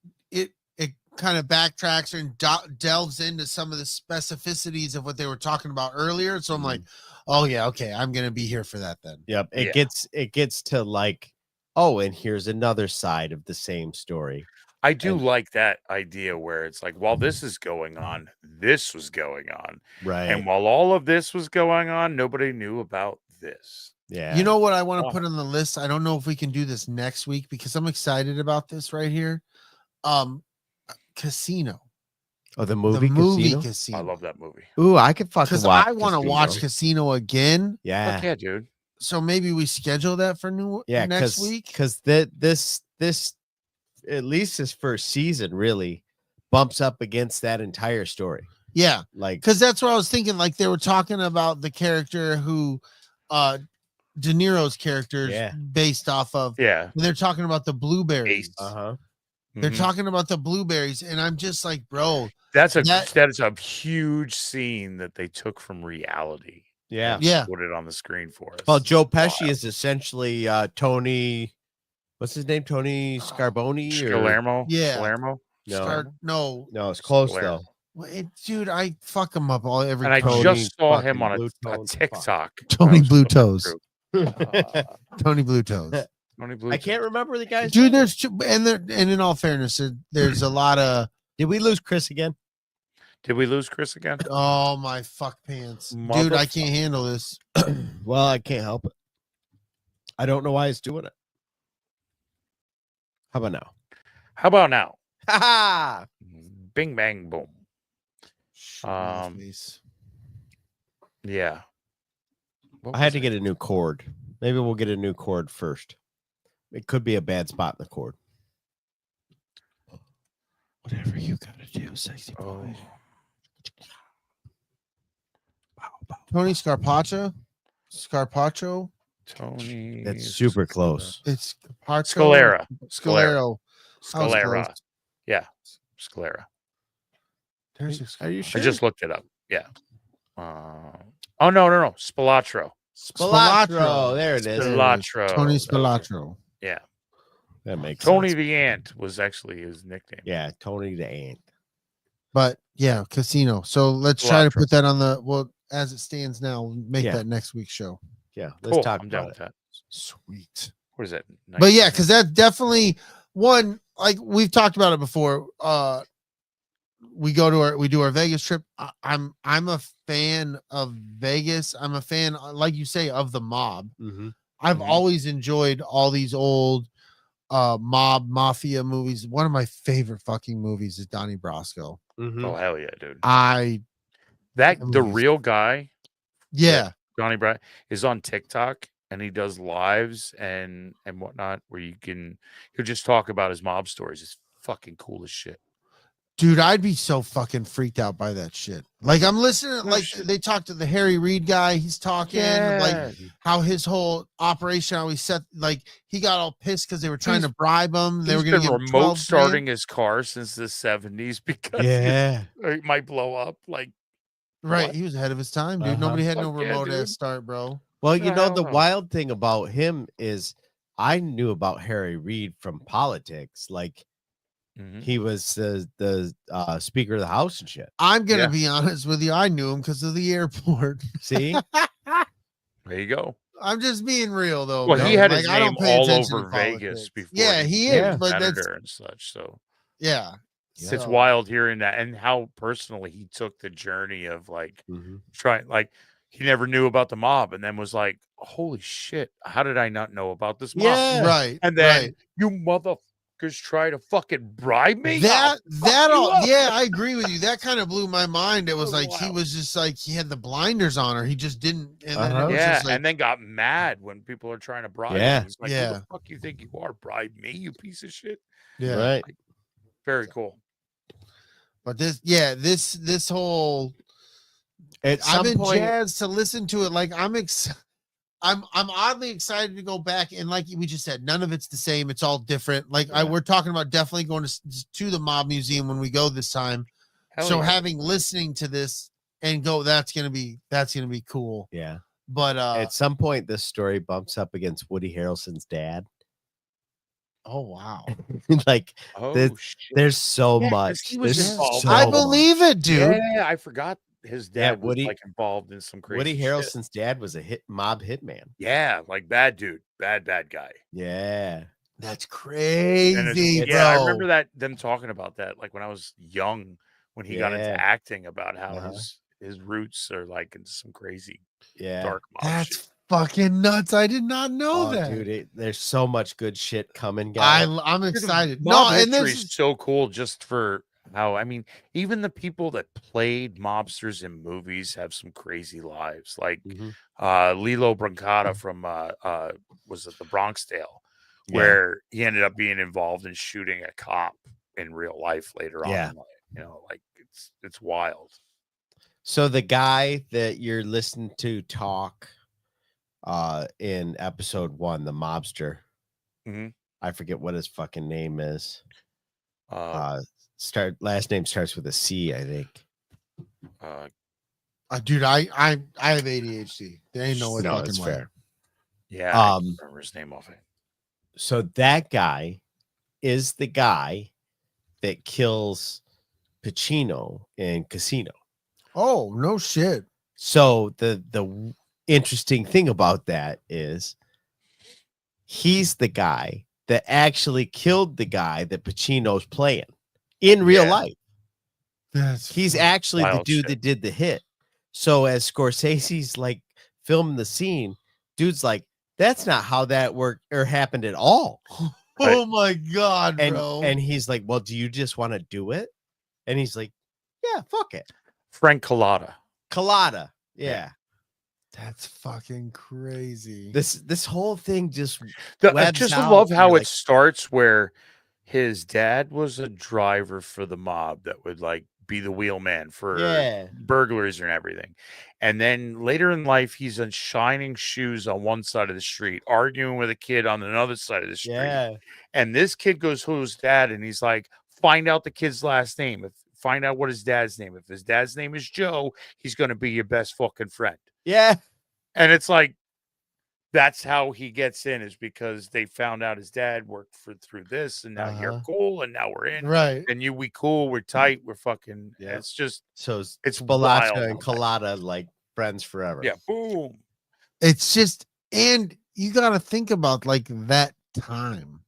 kind of backtracks and delves into some of the specificities of what they were talking about earlier. So I'm like, "Oh yeah, okay, I'm gonna be here for that then." Yep. It Yeah. gets to like, oh, and here's another side of the same story. I do And- like that idea where it's like, while this is going on, this was going on. Right. And while all of this was going on, nobody knew about this. yeah. You know what I want to Wow. put on the list? I don't know if we can do this next week because I'm excited about this right here. Casino. oh, the The movie, movie Casino? Casino. I love that movie. Ooh, I could fucking Because watch. I want to Casino. watch Casino again. Yeah. Fuck yeah, dude. So maybe we schedule that for Yeah. next week. Because this at least this first season really bumps up against that entire story. Yeah. Like, Because that's what I was thinking. Like they were talking about the character who De Niro's character is Yeah. based off of. Yeah. And they're talking about the blueberries. Ace. uh-huh. They're Mhm. talking about the blueberries. And I'm just like, bro, That that- is a huge scene that they took from reality. Yeah. and Yeah. Put it on the screen for us. Well, Joe Pesci Wild. is essentially Tony. What's his name? Tony Scarboni? Or, Palermo. Yeah. Palermo. no, no. no, it's close Palermo. though. Well, dude, I fuck him up every And I time. Tony just saw him fucking on Blue a Tones, fuck. TikTok. Tony when I was Blue flipping Toes. through. Tony Blue Toes. Tony Blue I can't Toes. remember the guy's Dude, name. and in all fairness, there's a lot of Did we lose Chris again? Did we lose Chris again? Oh my fuck pants, dude! I Motherfucker. can't handle this. Well, I can't help it. I don't know why he's doing it. How about now? How about now? Ha ha! Bing bang boom. Shoot me in the Um, face. Yeah. I had to get a new cord. Maybe we'll get a new cord first. It could be a bad spot in the cord. Whatever you gotta do, sexy boy. Tony Scarpaccio. Tony. That's super close. It's Scarpaccio. Scalera. Scalero. I was Scalera. close. Yeah. Scalera. There's a Are you I sure? just looked it up. Yeah. Oh no. Spilatro. Spilatro. There it is. Spilatro. Tony That's it. Spilatro. Yeah. That makes Tony sense. the Ant was actually his nickname. Yeah, Tony the Aint. But yeah, casino. So let's try to Cilantro. put that on the as it stands now. We'll make Yeah. that next week's show. Yeah, let's Cool. talk I'm down about with it. that. Sweet. What is that? But yeah, because that's definitely one. Like we've talked about it before. We do our Vegas trip. I'm a fan of Vegas. I'm a fan, like you say, of the mob. Mm-hmm. I've Mhm. always enjoyed all these old mafia movies. One of my favorite fucking movies is Donnie Brasco. Mm-hmm. Oh hell yeah, dude. The The movies. real guy, Yeah. Johnny Brad, is on TikTok and he does lives and whatnot where he'll just talk about his mob stories. It's fucking cool as shit. Dude, I'd be so fucking freaked out by that shit. Like I'm listening, No like shit. they talk to the Harry Reid guy. He's talking like how his whole operation, how he set, like he got all pissed because they were trying He's- to bribe him. They were He's going to been give him remote 12 starting his car since the 70s because Yeah. it might blow up. Like, Right, What? he was ahead of his time, dude. Uh-huh. Nobody had no Fuck yeah, remote ass dude. start, bro. Well, Yeah, you know, hell the no. wild thing about him is I knew about Harry Reid from politics. Like mhm. he was the Speaker of the House and shit. I'm gonna Yeah. be honest with you. I knew him because of the airport. See? There you go. I'm just being real though. Well, he man. had Like, his I don't name pay all attention over to Vegas politics. before. Yeah, he Yeah. is, but that's senator and such. So yeah. it's So- wild hearing that and how personally he took the journey of like Mm-hmm. trying. Like he never knew about the mob, and then was like, "Holy shit! How did I not know about this mob?" Yeah. Right. And then right. you motherfuckers try to fucking bribe me. That I'll fuck you all up. yeah, I agree with you. That kind of blew my mind. It was That was like he wild. was just like he had the blinders on, or he just didn't. And then Uh-huh. it was Yeah, just like, and then got mad when people are trying to bribe Yeah. him. He's like, "Who Yeah. the fuck you think you are? Bribe me, you piece of shit." yeah. Right. Very cool. But this whole At I've some been point, jazzed to listen to it. Like I'm oddly excited to go back, and like we just said, none of it's the same. It's all different. Like we're talking about definitely going to the Mob Museum when we go this time. Hell so yeah. listening to this and go, that's gonna be cool. yeah. But At some point, this story bumps up against Woody Harrelson's dad. oh wow, Like Oh There's- shit! there's so Yeah, 'cause much. he was There's involved. so I much. believe it, dude. Yeah, I forgot his Yeah, dad was Woody- like involved in some crazy Woody shit. Harrelson's dad was a mob hitman. Yeah, like bad dude, bad guy. Yeah. That's And crazy, bro. yeah, I remember them talking about that, like when I was young, when he got into Yeah. acting, about how Uh-huh. his roots are like into some crazy Yeah. dark mob That's shit. fucking nuts. I did not know Oh, that. dude, there's so much good shit coming, guys. I'm Dude, the excited. No, mob and history this is so cool just for how, I mean, even the people that played mobsters in movies have some crazy lives. Like Mhm. Lilo Brancata from was it the Bronx Tale, Yeah. where he ended up being involved in shooting a cop in real life later Yeah. on in life. You know, like it's wild. So the guy that you're listening to talk in episode 1, the mobster, Mhm. I forget what his fucking name is. Uh, Last name starts with a C, I think. dude, I have ADHD. There ain't no way No, fucking it's way. fair. yeah, I Um, can't remember his name off it. So that guy is the guy that kills Pacino in Casino. Oh, no shit. So the interesting thing about that is he's the guy that actually killed the guy that Pacino's playing in real Yeah. life. He's actually the wild dude shit. that did the hit. So as Scorsese's like filming the scene, dude's like, that's not how that worked or happened at all. Oh my god, And bro. and he's like, well, do you just want to do it? And he's like, yeah, fuck it. Frank Collada. Colada. Yeah. That's fucking crazy. This whole thing just I webs just out, love and how you're it like, starts where his dad was a driver for the mob that would like be the wheelman for yeah. burglaries and everything. And then later in life, he's in shining shoes on one side of the street, arguing with a kid on another side of the street. Yeah. And this kid goes to his dad and he's like, find out the kid's last name. Find out what his dad's name. If his dad's name is Joe, he's going to be your best fucking friend. Yeah. And it's like, that's how he gets in, is because they found out his dad worked through this, and now you're cool, and now we're in, Right. and we cool, we're tight, we're fucking. Yeah. It's just, So it's Spalacha wild. and Colada like friends forever. Yeah, boom. It's just, and you got to think about like that time.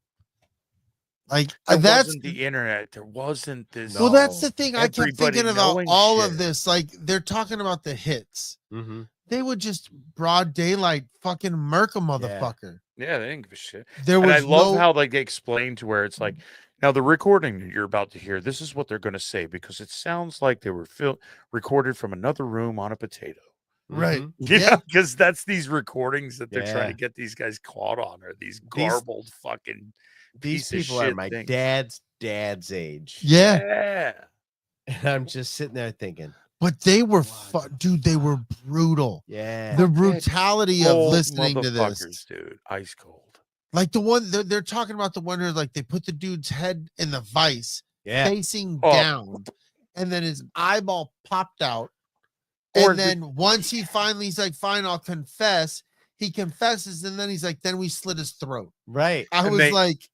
Like There that's wasn't the internet. There wasn't this. well, that's the thing. I kept Everybody thinking about knowing all of shit. this. Like they're talking about the hits. Mm-hmm. They would just broad daylight fucking murk a motherfucker. Yeah, they didn't give a shit. There And was I love no, how like they explain to where it's like, now the recording that you're about to hear, this is what they're going to say because it sounds like they were recorded from another room on a potato. right. Mhm. Yeah, because that's these recordings that they're trying Yeah. to get these guys caught on, or these garbled fucking These piece of people are shit my things. dad's age. Yeah, Yeah. And I'm just sitting there thinking, but they were dude, they were brutal. yeah. The brutality of Cold listening to this. motherfuckers, dude. Ice cold. Like the one they're talking about, the one where like they put the dude's head in the vice Yeah. facing Oh. down, and then his eyeball popped out. Or And then once he finally, he's like, fine, I'll confess. He confesses, and then he's like, then we slit his throat. Right. I And was they- like,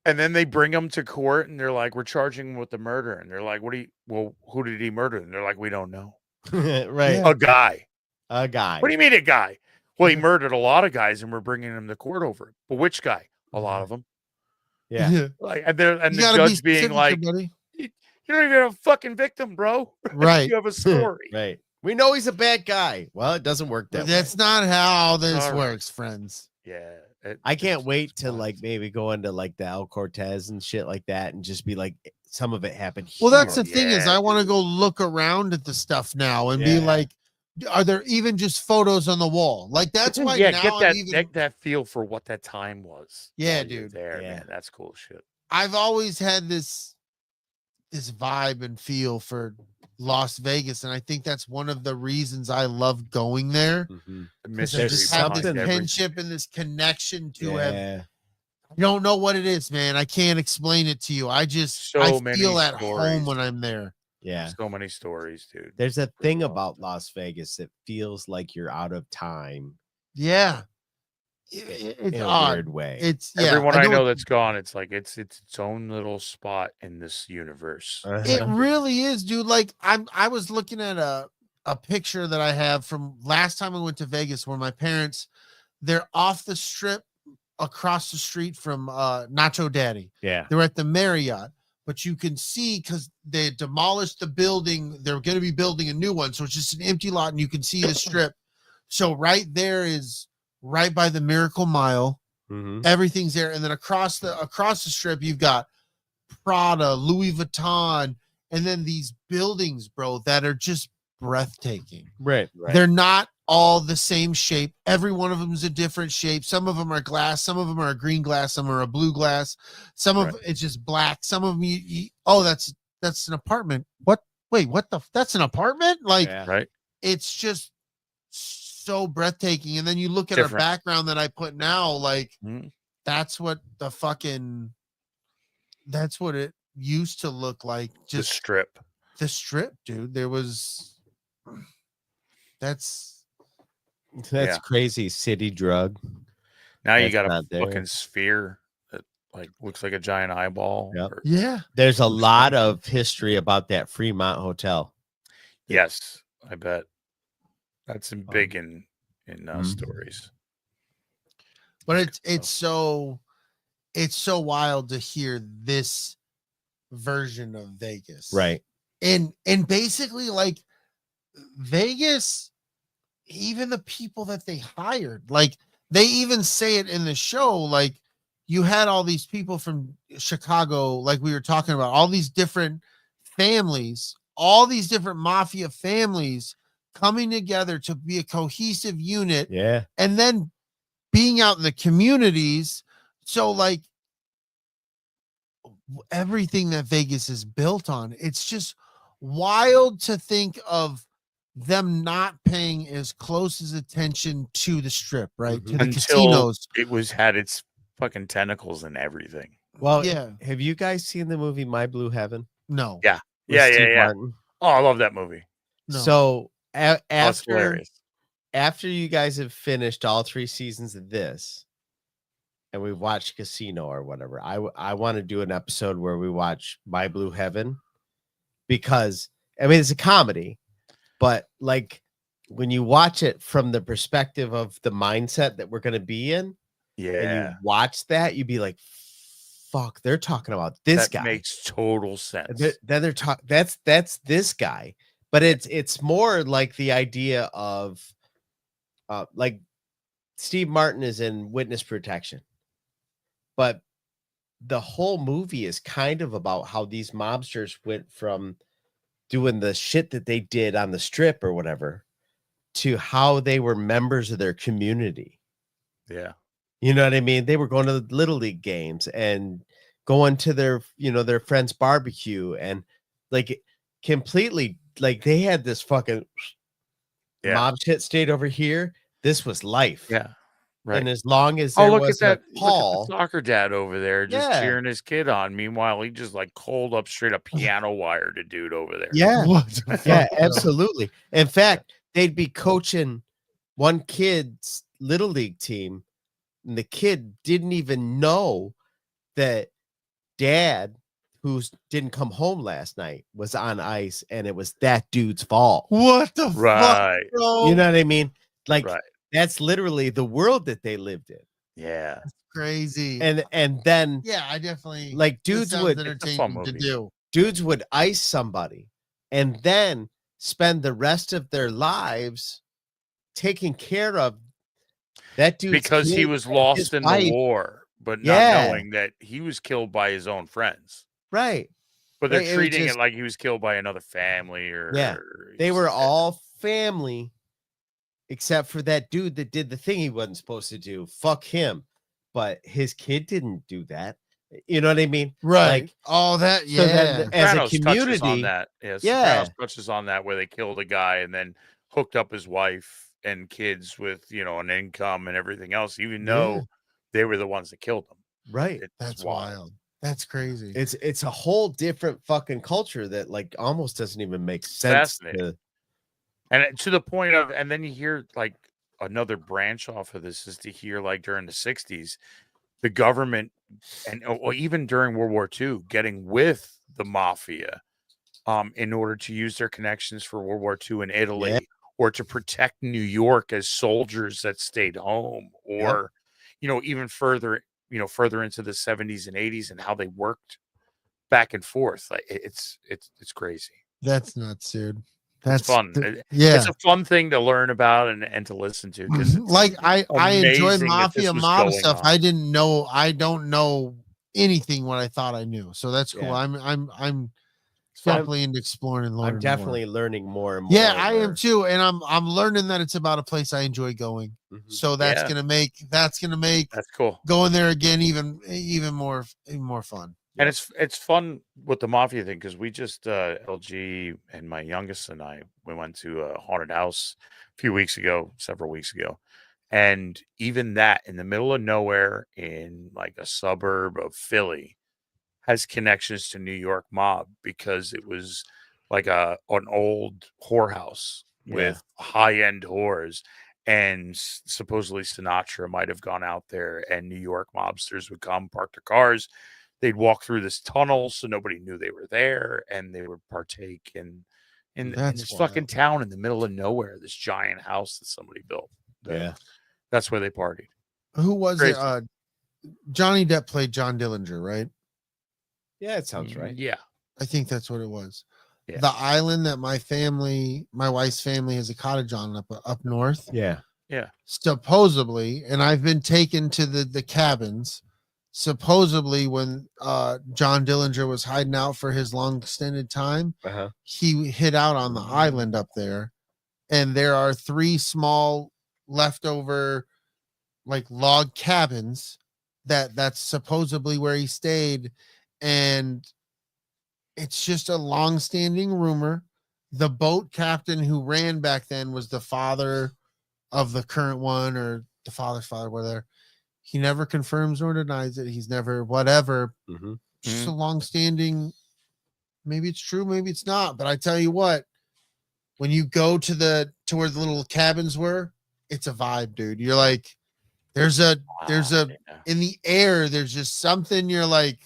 And then they bring him to court and they're like, we're charging him with the murder. And they're like, who did he murder? And they're like, we don't know. Right. Yeah. A guy. A guy. What do you mean a guy? Well, he Yeah. murdered a lot of guys and we're bringing him to court over it. But which guy? A lot of them. Yeah. Like, and the You gotta judge be being specific, like, buddy. you don't even have a fucking victim, bro. Right. You have a story. Right. We know he's a bad guy. Well, it doesn't work that way. That's not how this All right. works, friends. Yeah. I can't it's wait to wild. like maybe go into like the El Cortez and shit like that and just be like some of it happened. Well, that's here. the thing is Yeah, I want to dude. go look around at the stuff now and be Yeah. like, are there even just photos on the wall? Like that's why yeah, now get that, I'm even, get that feel for what that time was. Yeah, while you're dude. There, Yeah. man. That's cool shit. I've always had this vibe and feel for Las Vegas, and I think that's one of the reasons I love going there. Mhm. The 'Cause I mystery just have this behind everything. kinship and this connection to it. Yeah. I don't know what it is, man. I can't explain it to you. I So I many feel at stories. home when I'm there. Yeah. So many stories, dude. There's a thing wild. about Las Vegas that feels like you're out of time Yeah, in it's a odd. weird way. It's yeah. Everyone I know what- that's gone, it's like it's its own little spot in this universe. It Uh-huh. really is, dude. Like I was looking at a picture that I have from last time I went to Vegas where my parents, they're off the strip across the street from Nacho Daddy. Yeah. They're at the Marriott, but you can see because they demolished the building, they're going to be building a new one. So it's just an empty lot and you can see the strip. So right there is right by the Miracle Mile. Mhm. Everything's there. And then across the strip, you've got Prada, Louis Vuitton, and then these buildings, bro, that are just breathtaking. Right. They're not all the same shape. Every one of them is a different shape. Some of them are glass, some of them are a green glass, some are a blue glass, some of it's just black. Some of them, oh, that's an apartment. What? Wait, what the? That's an apartment? Like, Yeah. Right? it's just so breathtaking. And then you look at Different. our background that I put now, like, Mhm. that's what that's what it used to look like. The Just strip. the strip, dude. That's That's Yeah. crazy city drug. Now you That's got a not there. fucking sphere that like looks like a giant eyeball. Yep. or- yeah. There's a lot of history about that Fremont Hotel. Yes, I bet. That's big in Mhm. stories. But it's so wild to hear this version of Vegas. Right. And basically, like, Vegas, even the people that they hired, like, they even say it in the show, like, you had all these people from Chicago, like we were talking about, all these different families, all these different mafia families coming together to be a cohesive unit, Yeah. and then being out in the communities. So, like, everything that Vegas is built on, it's just wild to think of them not paying as close as attention to the strip, right? To the Until casinos. it had its fucking tentacles and everything. Well, Yeah. have you guys seen the movie My Blue Heaven? No. Yeah. with Yeah, Steve yeah, yeah. Martin? Oh, I love that movie. No. So Oh, it's after hilarious. you guys have finished all 3 seasons of this, and we've watched Casino or whatever, I want to do an episode where we watch My Blue Heaven, because I mean it's a comedy, but like when you watch it from the perspective of the mindset that we're going to be in, and Yeah. you watch that, you'd be like, fuck, they're talking about this That guy. makes total sense. Then they're talking, that's this guy, but it's more like the idea of like Steve Martin is in witness protection, but the whole movie is kind of about how these mobsters went from doing the shit that they did on the strip or whatever to how they were members of their community. Yeah. You know what I mean? They were going to the Little League games and going to their, their friend's barbecue, and like completely, like they had this fucking mob shit stayed over here. This was life. Yeah. Right. And as long as there look was at that Paul, look at the soccer dad over there just cheering his kid on. Meanwhile, he just like cold up straight up piano wired a dude over there. yeah, What the yeah, fuck, bro? absolutely. In fact, they'd be coaching one kid's Little League team, and the kid didn't even know that dad, who didn't come home last night, was on ice, and it was that dude's fault. What the fuck, Right. bro? You know what I mean? Like Right. that's literally the world that they lived in. Yeah. Crazy. And then yeah, I definitely like this dudes sounds would entertaining to movie. do. dudes would ice somebody and then spend the rest of their lives taking care of that dude Because he was lost in the war, but not Yeah. knowing that he was killed by his own friends. Right. But they're Like, it was treating just- it like he was killed by another family or Yeah. They were all family except for that dude that did the thing he wasn't supposed to do. Fuck him. But his kid didn't do that. You know what I mean? Right. Like, all that, so yeah. then as a Sopranos touches on community, that. Yeah, yeah. Sopranos touches on that where they killed a guy and then hooked up his wife and kids with, an income and everything else, even though they were the ones that killed them. right. It's That's wild. That's crazy. It's a whole different fucking culture that like almost doesn't even make sense. Fascinating. And to the point of, and then you hear like another branch off of this is to hear like during the 60s, the government or even during World War II getting with the mafia in order to use their connections for World War II in Italy or to protect New York as soldiers that stayed home or, even further into the 70s and 80s and how they worked back and forth. Like it's crazy. That's nuts, dude. That's fun. It's a fun thing to learn about and to listen to because like I enjoy amazing that this mafia was mob going stuff. on. I don't know anything what I thought I knew. So that's cool. Yeah. I'm So definitely into exploring and learning. I'm definitely learning more and more. Yeah, I am too. And I'm learning that it's about a place I enjoy going. Mhm. So that's Yeah. gonna make That's cool. going there again even more fun. And it's fun with the mafia thing because we just LG and my youngest and I we went to a haunted house several weeks ago, and even that in the middle of nowhere in like a suburb of Philly has connections to New York mob because it was like an old whorehouse with high end whores, and supposedly Sinatra might have gone out there, and New York mobsters would come park their cars. They'd walk through this tunnel so nobody knew they were there, and they would partake in this fucking town in the middle of nowhere, this giant house that somebody built. That's where they partied. Who was Crazy. it? Johnny Depp played John Dillinger, right? Yeah, it sounds right. Yeah. I think that's what it was. Yeah. the island that my wife's family has a cottage on up north. Yeah. Supposedly, and I've been taken to the cabins. Supposedly, when John Dillinger was hiding out for his long extended time, he hid out on the island up there, and there are 3 small leftover like log cabins that's supposedly where he stayed, and it's just a long-standing rumor. The boat captain who ran back then was the father of the current one, or the father's father, whatever. He never confirms or denies it. He's never whatever. Just a long-standing. Maybe it's true, maybe it's not. But I tell you what, when you go to where the little cabins were, it's a vibe, dude. You're like, there's a in the air. There's just something. You're like,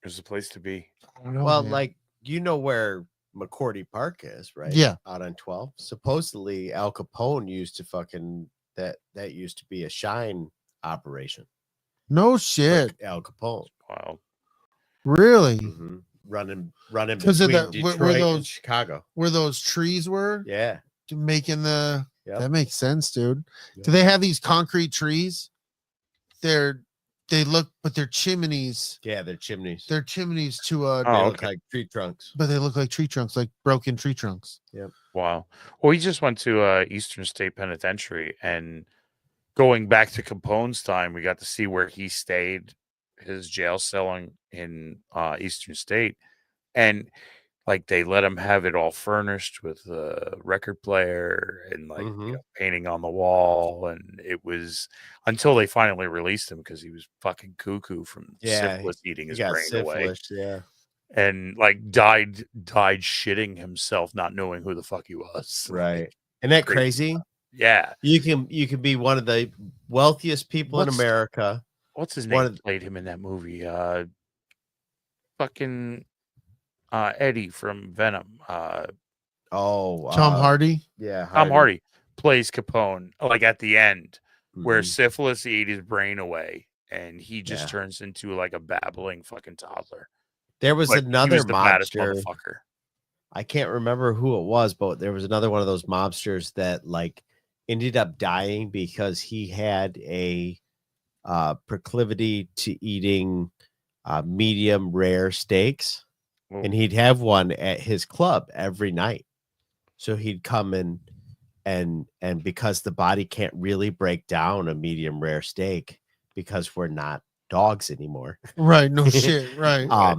There's a place to be. I don't know, Well, man. like, you know where McCordy Park is, right? Yeah. Out on 12. Supposedly Al Capone used to that used to be a shine operation. No shit. Like Al Capone. Wow. Really? Running 'Cause of between the- were Detroit and those- Chicago. Where those trees were? Yeah. Making the Yep. that makes sense, dude. Yep. Do they have these concrete trees? They look, but they're chimneys. Yeah, they're chimneys. They're chimneys to Oh, They look okay. like tree trunks. but they look like tree trunks, like broken tree trunks. Wow. Well, he just went to Eastern State Penitentiary, and going back to Capone's time, we got to see where he stayed, his jail cell in Eastern State, and like they let him have it all furnished with a record player and like you know, painting on the wall, and it was until they finally released him because he was fucking cuckoo from syphilis eating He his got brain away. syphilis, yeah. And like died shitting himself, not knowing who the fuck he was. Right. Isn't that crazy? Yeah. You can be one of the wealthiest people in What's- America. What's his One name? of Played him in that movie. Fucking Eddie from Venom. Oh, Tom Hardy. Yeah, Tom Hardy plays Capone, like at the end, where Mhm. syphilis ate his brain away, and he just Yeah. turns into like a babbling fucking toddler. There was But he another was the baddest mobster. motherfucker. I can't remember who it was, but there was another one of those mobsters that like ended up dying because he had a proclivity to eating medium rare steaks, Well, and he'd have one at his club every night. So he'd come in and because the body can't really break down a medium rare steak because we're not dogs anymore. Right. No shit. Right.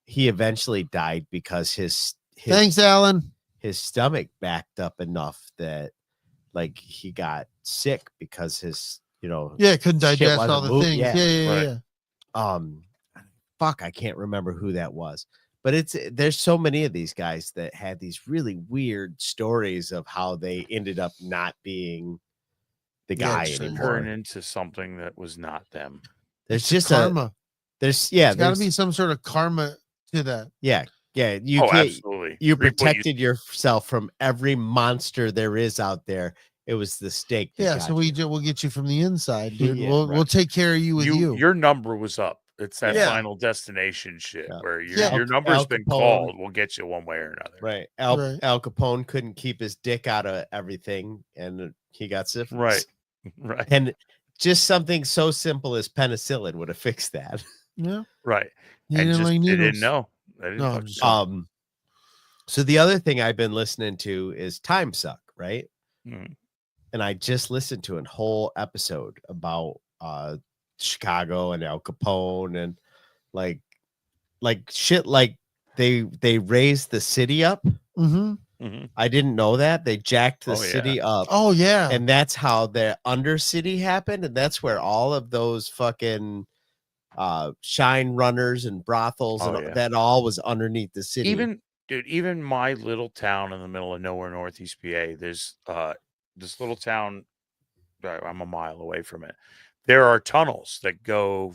He eventually died because his Thanks, Alan. his stomach backed up enough that like he got sick because his Yeah, couldn't shit digest wasn't all the moving. things. Yeah. Right. Fuck, I can't remember who that was, but there's so many of these guys that had these really weird stories of how they ended up not being the Yeah, guy just turn anymore. into something that was not them. There's It's just karma. there's There's got to be some sort of karma to that. yeah you Oh, can't, absolutely. you Reap what protected yourself from every monster there is out there. It was the steak. That Yeah. got So you. we'll get you from the inside, dude. Yeah, we'll take care of you with you. Your number was up. It's that Yeah. final destination shit Yeah. where Yeah. your number's Al been Capone. called. We'll get you one way or another. Right. Right. Al Capone couldn't keep his dick out of everything, and he got syphilis. Right. Right. And just something so simple as penicillin would have fixed that. Yeah. Right. You And didn't just like they didn't needles. know. They didn't No, fucking just- know. So the other thing I've been listening to is Time Suck, right? Mm. And I just listened to a whole episode about Chicago and Al Capone and like shit like they raised the city up. Mm-hmm. Mhm. I didn't know that. They jacked the Oh, yeah. city up. Oh yeah. And that's how the Undercity happened, and that's where all of those fucking shine runners and brothels Oh, and yeah. that all was underneath the city. Even my little town in the middle of nowhere, Northeast PA, there's this little town. I'm a mile away from it. There are tunnels that go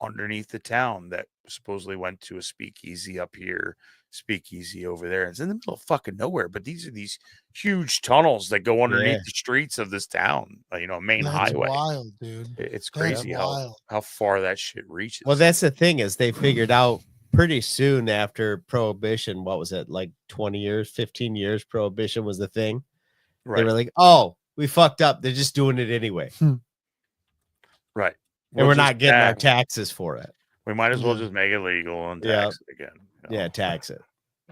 underneath the town that supposedly went to a speakeasy up here, speakeasy over there. It's in the middle of fucking nowhere, but these are these huge tunnels that go underneath Yeah. the streets of this town. Main That's highway. wild, dude. It's That's crazy wild. how far that shit reaches. Well, that's the thing is they figured out pretty soon after Prohibition, what was it, like 20 years, 15 years, Prohibition was the thing. Right. They were like, oh, we fucked up. They're just doing it anyway. Right. And we're not just getting our tax- taxes for it. We might as well Yeah. just make it legal and Yeah. tax it again. you know? Yeah, tax it.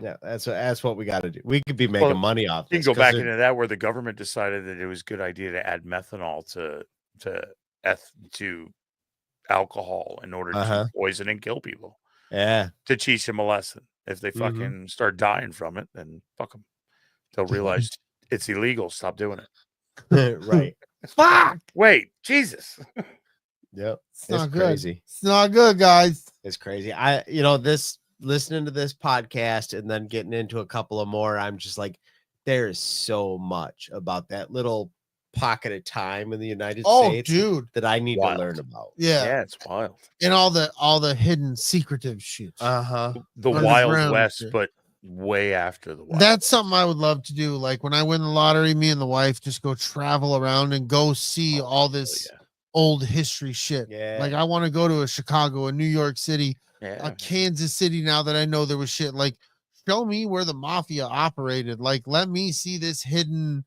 Yeah, that's what we got to do. We could be making Well, money off You this. can go 'cause back they're- into that where the government decided that it was a good idea to add methanol to alcohol in order Uh-huh. to poison and kill people, Yeah. to teach them a lesson. If they fucking start dying from it, then fuck them. They'll realize it's illegal. Stop doing it. Right. Fuck. Wait, Jesus. Yep. It's It's not good. crazy. It's not good, guys. It's crazy. Listening to this podcast and then getting into a couple of more, I'm just like, there is so much about that little pocket of time in the United Oh, States dude. that I need Wild. to learn about. Yeah. Yeah, it's wild. And all the hidden secretive shit. Uh-huh. The Underground Wild West, shit. but way after the Wild. That's something I would love to do. Like when I win the lottery, me and the wife just go travel around and go see all this yeah. old history shit. Yeah. Like I want to go to a Chicago, a New York City, Yeah. a Kansas City. Now that I know there was shit, like show me where the mafia operated. Like let me see this hidden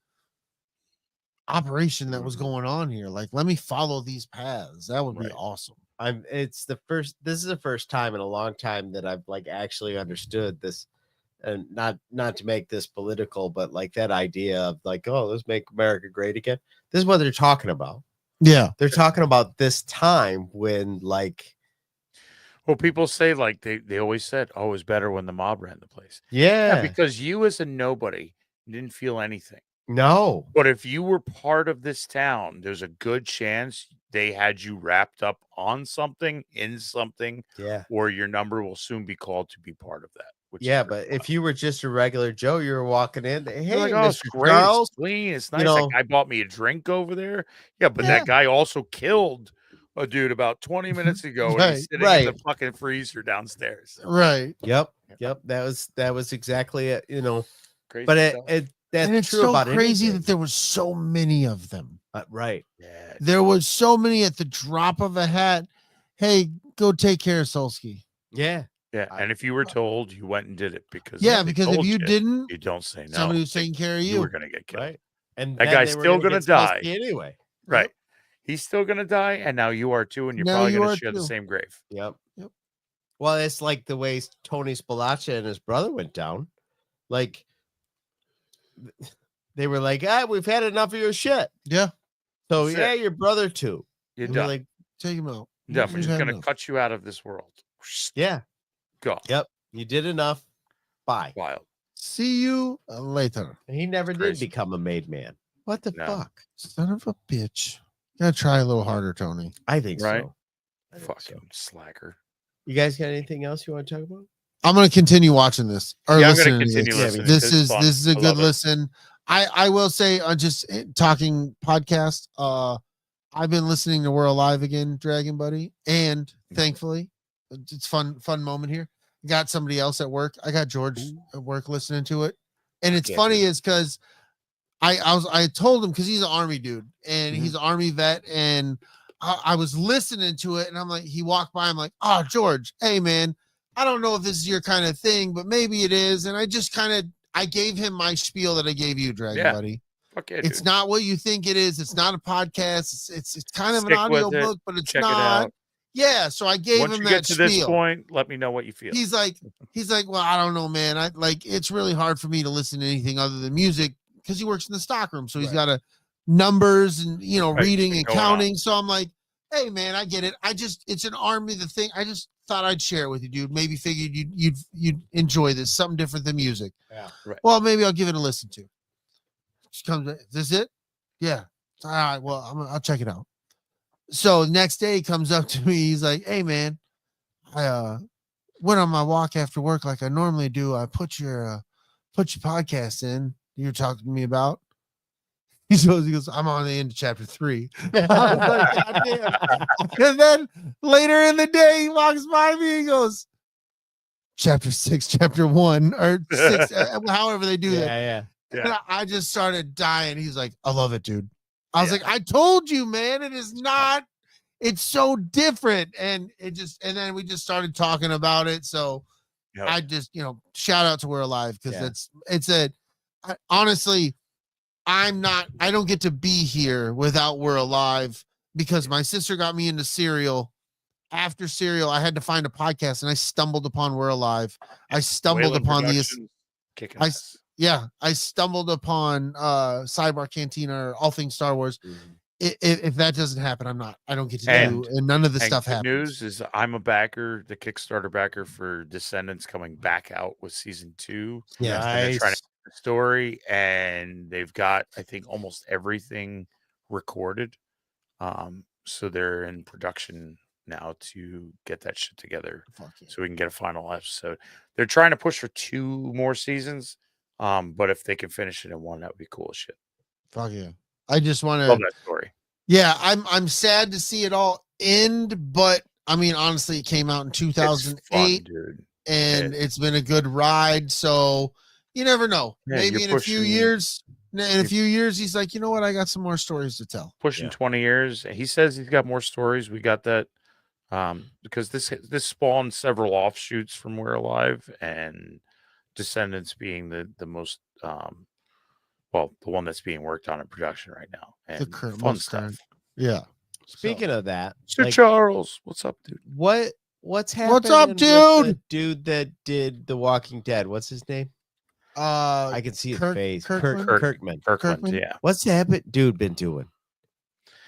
operation that was going on here. Like let me follow these paths. That would be Right. awesome. This is the first time in a long time that I've like actually understood this, and not to make this political, but like that idea of like, oh, let's make America great again. This is what they're talking about. Yeah. They're talking about this time when like, Well, people say like they always said, oh, it was better when the mob ran the place. yeah, Because you as a nobody didn't feel anything. no, But if you were part of this town, there's a good chance they had you wrapped up on something, in something, yeah. or your number will soon be called to be part of that. Which is Yeah, pretty but if you were just a regular Joe, you were walking in, hey, You're like, oh, it's Mr. great, Charles, it's clean, it's nice. you know- That guy bought me a drink over there. Yeah, but Yeah. that guy also killed a dude about 20 minutes ago, and Right, he's sitting in the right. fucking freezer downstairs. Right. Yep, that was exactly it, Crazy but stuff. that's And it's true so about crazy anything. that there was so many of them. Right. Yeah, There was so many at the drop of a hat. Hey, go take care of Sulski. Yeah. yeah. And if you were told, you went and did it because Yeah, they because if told you didn't, you don't say no. somebody was taking care of you were you. gonna get killed. Right. And That then guy's they were still gonna get Sulski die. anyway. Right. He's still gonna die, and now you are too, and you're Now probably you gonna are share the too. same grave. Yep. Yep. Well, it's like the way Tony Spalacha and his brother went down. Like they were like, we've had enough of your shit. Yeah, So That's yeah, it. your brother too. You're And we're done. like, take him out. Done. We're You've just had gonna enough. cut you out of this world. yeah, Go. yep, you did enough. Bye. Wild. See you later. And he never did Crazy. become a made man. What the No. fuck? Son of a bitch. Gotta try a little harder, Tony. I think Right? so. I think Fucking so. slacker. You guys got anything else you want to talk about? I'm gonna continue watching this. Or Yeah, I'm gonna listening to continue this. listening. This It's is fun. this is a I good love it. listen. I will say just talking podcast. I've been listening to We're Alive Again, Dragon Buddy, and thankfully, it's fun moment here. Got somebody else at work. I got George at work listening to it, and it's Yeah, funny is because I told him because he's an army dude and he's an army vet, and I was listening to it, and I'm like, he walked by, I'm like, oh George, hey man, I don't know if this is your kind of thing, but maybe it is, and I just I gave him my spiel that I gave you, Dragon Yeah. Buddy. Fuck yeah, It's dude. not what you think it is. It's not a podcast. It's kind of Stick an audio with it. book, but it's Check it not. out. Yeah, so I gave Once him you that get to this spiel. point, let me know what you feel. He's like, well, I don't know, man. I like it's really hard for me to listen to anything other than music because he works in the stockroom, so he's Right. got numbers and Right, reading thing and going on. counting. So I'm like, hey man, I get it. It's an army. The thing I just thought I'd share it with you, dude. Maybe figured you'd enjoy this, something different than music. Yeah. Right. Well, maybe I'll give it a listen to. She comes. Is this it? Yeah. All right. Well, I'll check it out. So next day he comes up to me. He's like, hey man, I went on my walk after work like I normally do. I put your podcast in you're talking to me about. He goes, I'm on the end of chapter 3. I was like, God damn. And then later in the day, he walks by me and goes, chapter 6, chapter 1, or 6, however they do that. Yeah. Yeah. And I just started dying. He's like, I love it, dude. I was like, I told you, man, it is not it's so different. And and then we just started talking about it. So Yep. I just, shout out to We're Alive because Yeah. honestly, I don't get to be here without We're Alive because my sister got me into Serial. After Serial, I had to find a podcast and I stumbled upon We're Alive. I stumbled Whalen upon Productions kicking I ass. I stumbled upon Sidebar Cantina or All Things Star Wars. If that doesn't happen, I don't get to do, and none of the And stuff good happens. news is I'm a backer, the Kickstarter backer for Descendants coming back out with season 2. Yeah. And they're trying Nice. to the story, and they've got, I think, almost everything recorded. So they're in production now to get that shit together Fuck yeah. so we can get a final episode. They're trying to push for 2 more seasons. But if they can finish it in 1, that would be cool as shit. Fuck yeah. I just want Love to, that story. yeah, I'm sad to see it all end, but I mean, honestly, it came out in It's 2008 fun, dude. and it's been a good ride. So you never know. Yeah, Maybe you're in a few pushing- years, he's like, you know what? I got some more stories to tell. Pushing Yeah. 20 years. He says he's got more stories. We got that because this spawned several offshoots from We're Alive, and Descendants being the most the one that's being worked on in production right now. And current- fun most stuff. current. Yeah. Speaking of that, Sir like, Charles, what's up, dude? what's happening? What's up, with the dude? dude that did The Walking Dead. What's his name? I can see his face. Kirkman? Kirkman. Kirkland, Kirkman? yeah. What's happened, dude? Been doing?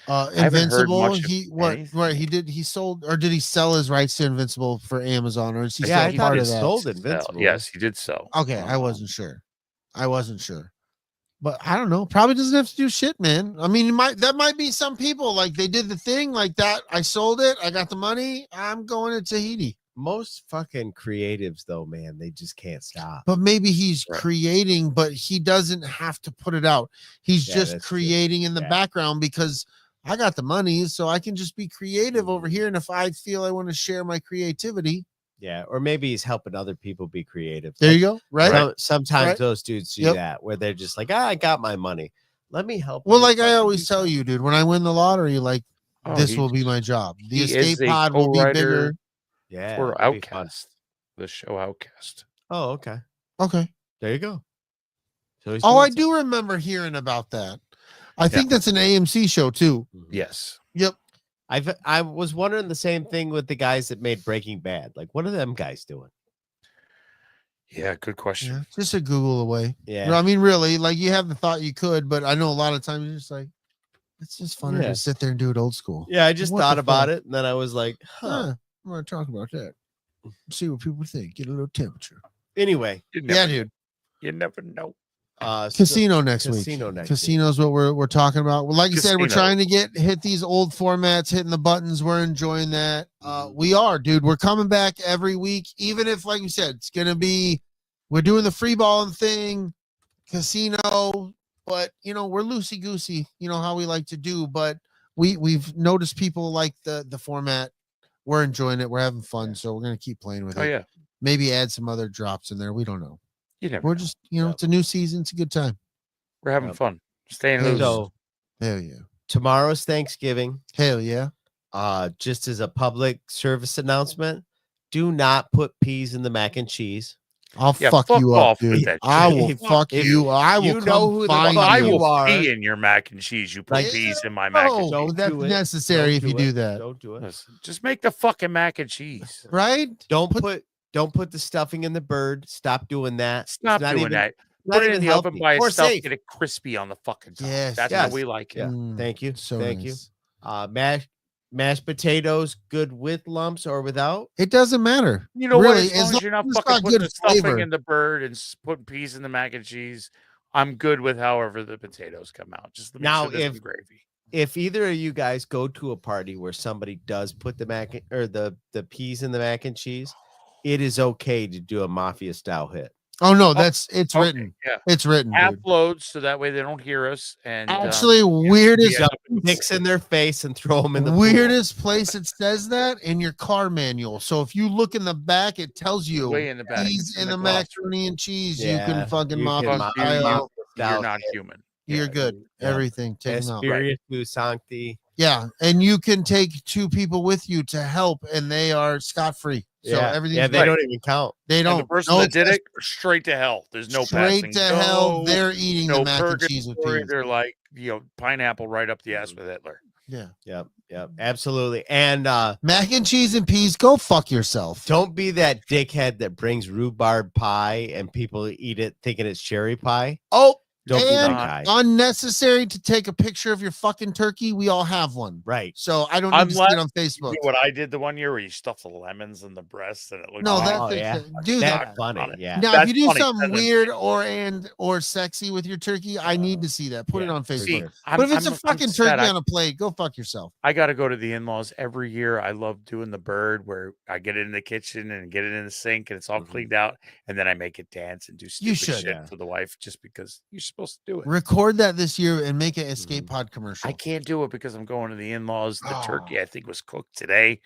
haven't heard Invincible. much of He sold, or did he sell his rights to Invincible for Amazon, or is he Yeah, I still thought part he of that? sold Invincible. Yes, he did sell. Okay, I wasn't sure. But I don't know. Probably doesn't have to do shit, man. I mean, that might be some people like they did the thing like that. I sold it. I got the money. I'm going to Tahiti. Most fucking creatives, though, man, they just can't stop. But maybe he's Right. creating, but he doesn't have to put it out. He's Yeah, just that's true. creating in the Yeah. background because I got the money, so I can just be creative over Mhm. here. And if I feel I want to share my creativity, Yeah, or maybe he's helping other people be creative. there Like, you go. Right. Sometimes Right. those dudes do Yep. that, where they're just like, I got my money. Let me help. Well, you like I fucking always do tell something." you, dude, when I win the lottery, like Oh, this he- will be my job. The he is escape a pod will be co-writer bigger. Yeah, for that'd be fun. Outcast, the show Outcast. Oh, okay. Okay. There you go. So he's Oh, doing I do remember hearing about that. I think Yeah. that's an AMC show too. something. Yes. Yep. I was wondering the same thing with the guys that made Breaking Bad. Like, what are them guys doing? Yeah, good question. Yeah. Just a Google away. Yeah. I mean, really, like you haven't thought you could, but I know a lot of times you're just like, it's just funner Yeah. to sit there and do it old school. Yeah, I just What thought the about fuck? it, and then I was like, huh. Huh. I'm gonna talk about that. See what people think. Get a little temperature. Anyway, You Yeah, never, dude. you never know. Casino next week. Casino next week. Casino's what we're talking about. Well, like you said, we're Casino. trying to hit these old formats, hitting the buttons. We're enjoying that. We are, dude. We're coming back every week, even if, like you said, it's gonna be. We're doing the free balling thing, casino, but we're loosey goosey. You know how we like to do, but we've noticed people like the format. We're enjoying it. We're having fun, so we're gonna keep playing with Oh it. yeah. Maybe add some other drops in there. We don't know. You never We're know. just, Yep. it's a new season. It's a good time. We're having Yep. fun. Staying Hey, loose. So Hell yeah. tomorrow's Thanksgiving. Hell yeah. Just as a public service announcement, do not put peas in the mac and cheese. I'll Yeah, fuck fuck you up, off with dude. that I shit. will If- fuck if you. I will you know come who the find fuck I you. you will are. pee in your mac and cheese. You put Yeah. peas in my mac and No, cheese. Don't that's do it. necessary Don't if you do that. Don't do it. Listen, just make the fucking mac and cheese. Right? Don't put the stuffing in the bird. Stop doing that. Stop It's not doing even- that. not Put it in even the oven healthy by or itself. safe. Get it crispy on the fucking top. Yes, That's yes. how we like it. Yeah. Mm, Thank you. so Thank you. nice. Mashed potatoes, good with lumps or without. It doesn't matter. You know Really, what? As long as you're not it's fucking got putting good the stuffing flavor. in the bird and putting peas in the mac and cheese, I'm good with however the potatoes come out. Just let me Now, sure there's if- some gravy. If either of you guys go to a party where somebody does put the the peas in the mac and cheese, it is okay to do a mafia style hit. Oh no, it's Okay, written. yeah. It's written, Half dude. loads so that way they don't hear us. And Actually, weirdest yeah. Mix in their face and throw them in the pool. weirdest place it says that in your car manual. So if you look in the back, it tells you way in the back. peas It's in the glossary. macaroni and cheese. Yeah, you can fucking you mafia can mafia style. style You're not hit. human. You're Yeah, good. yeah. Everything. Take them out. Espiritu Sancti. Yeah, and you can take 2 people with you to help, and they are scot-free. So everything's they great. don't even count. They And don't. the person that did it, straight to hell. There's no straight passing. to hell. They're eating no the mac and cheese with purgatory. peas. They're like, pineapple right up the ass with Hitler. Yeah, Yep, absolutely. And mac and cheese and peas. Go fuck yourself. don't be that dickhead that brings rhubarb pie and people eat it thinking it's cherry pie. Oh, Don't be that and guy. unnecessary to take a picture of your fucking turkey. We all have one. Right. So I don't need to see it on You Facebook. do what I did the one year where you stuffed the lemons in the breast and it looked No, like that's yeah. do that. That's funny. Yeah. Now, That's if you do funny. something That's weird or sexy with your turkey, I need to see that. Put it yeah, on for Facebook. sure. But if it's a I'm fucking sad. turkey on a plate, go fuck yourself. I got to go to the in-laws every year. I love doing the bird where I get it in the kitchen and get it in the sink and it's all cleaned out, and then I make it dance and do stupid should, shit for the wife just because you're supposed to do it. Record that this year and make an escape pod commercial. I can't do it because I'm going to the in-laws. The turkey Oh. I think was cooked today.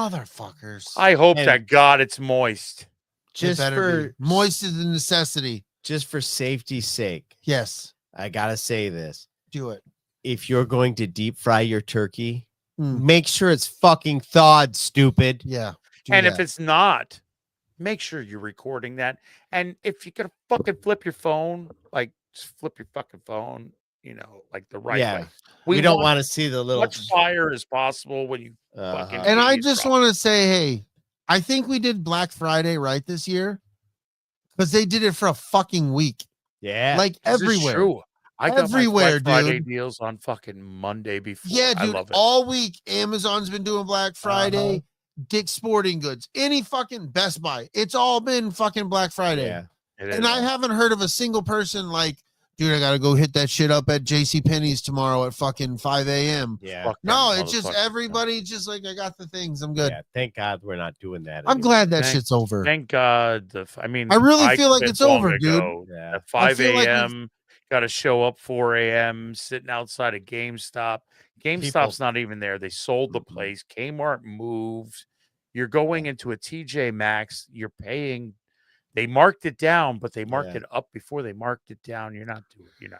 Motherfuckers. I hope And- that God it's moist. Just for moist is a necessity. just for safety's sake, Yes, I gotta say this. do it. If you're going to deep fry your turkey, Mm. make sure it's fucking thawed, stupid. Yeah. And if it's not, make sure you're recording that. And if you're gonna fucking flip your phone, like just flip your fucking phone, like the right Yeah. way. We don't want to see the little much fire as possible when you Uh-huh. fucking. And I eat just raw. want to say, hey, I think we did Black Friday right this year because they did it for a fucking week, Yeah. like This is everywhere. true. I got Everywhere, my Black Friday dude. deals on fucking Monday before. Yeah, I dude. love it. All week, Amazon's been doing Black Friday. Dick's Sporting Goods, any fucking Best Buy. It's all been fucking Black Friday. Yeah. It And is. I haven't heard of a single person like, dude, I gotta go hit that shit up at JCPenney's tomorrow at fucking 5 a.m. Yeah. Fuck No, them it's just motherfuckers. everybody just like, I got the things. I'm good. Yeah. Thank God we're not doing that. I'm anymore. glad that Thank- shit's over. Thank God. I really feel like quit it's long over, dude. ago. Yeah. At 5 feel like we've- a.m., got to show up 4 a.m., sitting outside of GameStop. GameStop's not even there. They sold the place. Kmart moved. You're going into a TJ Maxx. You're paying. They marked it down, but they marked it up before they marked it down. You're not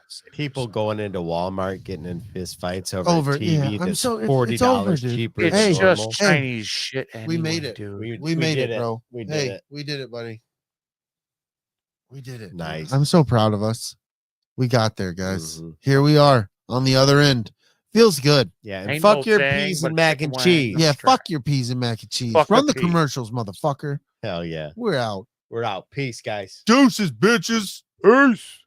saving People yourself. going into Walmart getting in fist fights over, Over, a TV yeah. I'm that's so- it's $40 over, dude. cheaper It's than just normal. Chinese shit. We Anyway, made it. dude. We made did it, bro. We did Hey, it. we did it, buddy. We did it. Nice. I'm so proud of us. We got there, guys. Mhm. Here we are on the other end. Feels good. Yeah. And Ain't fuck no your thing peas but and mac chicken and wings. cheese. Yeah, That's right. fuck your peas and mac and cheese. Fuck Run the the peas. commercials, motherfucker. Hell yeah. We're out. We're out. Peace, guys. Deuces, bitches. Peace.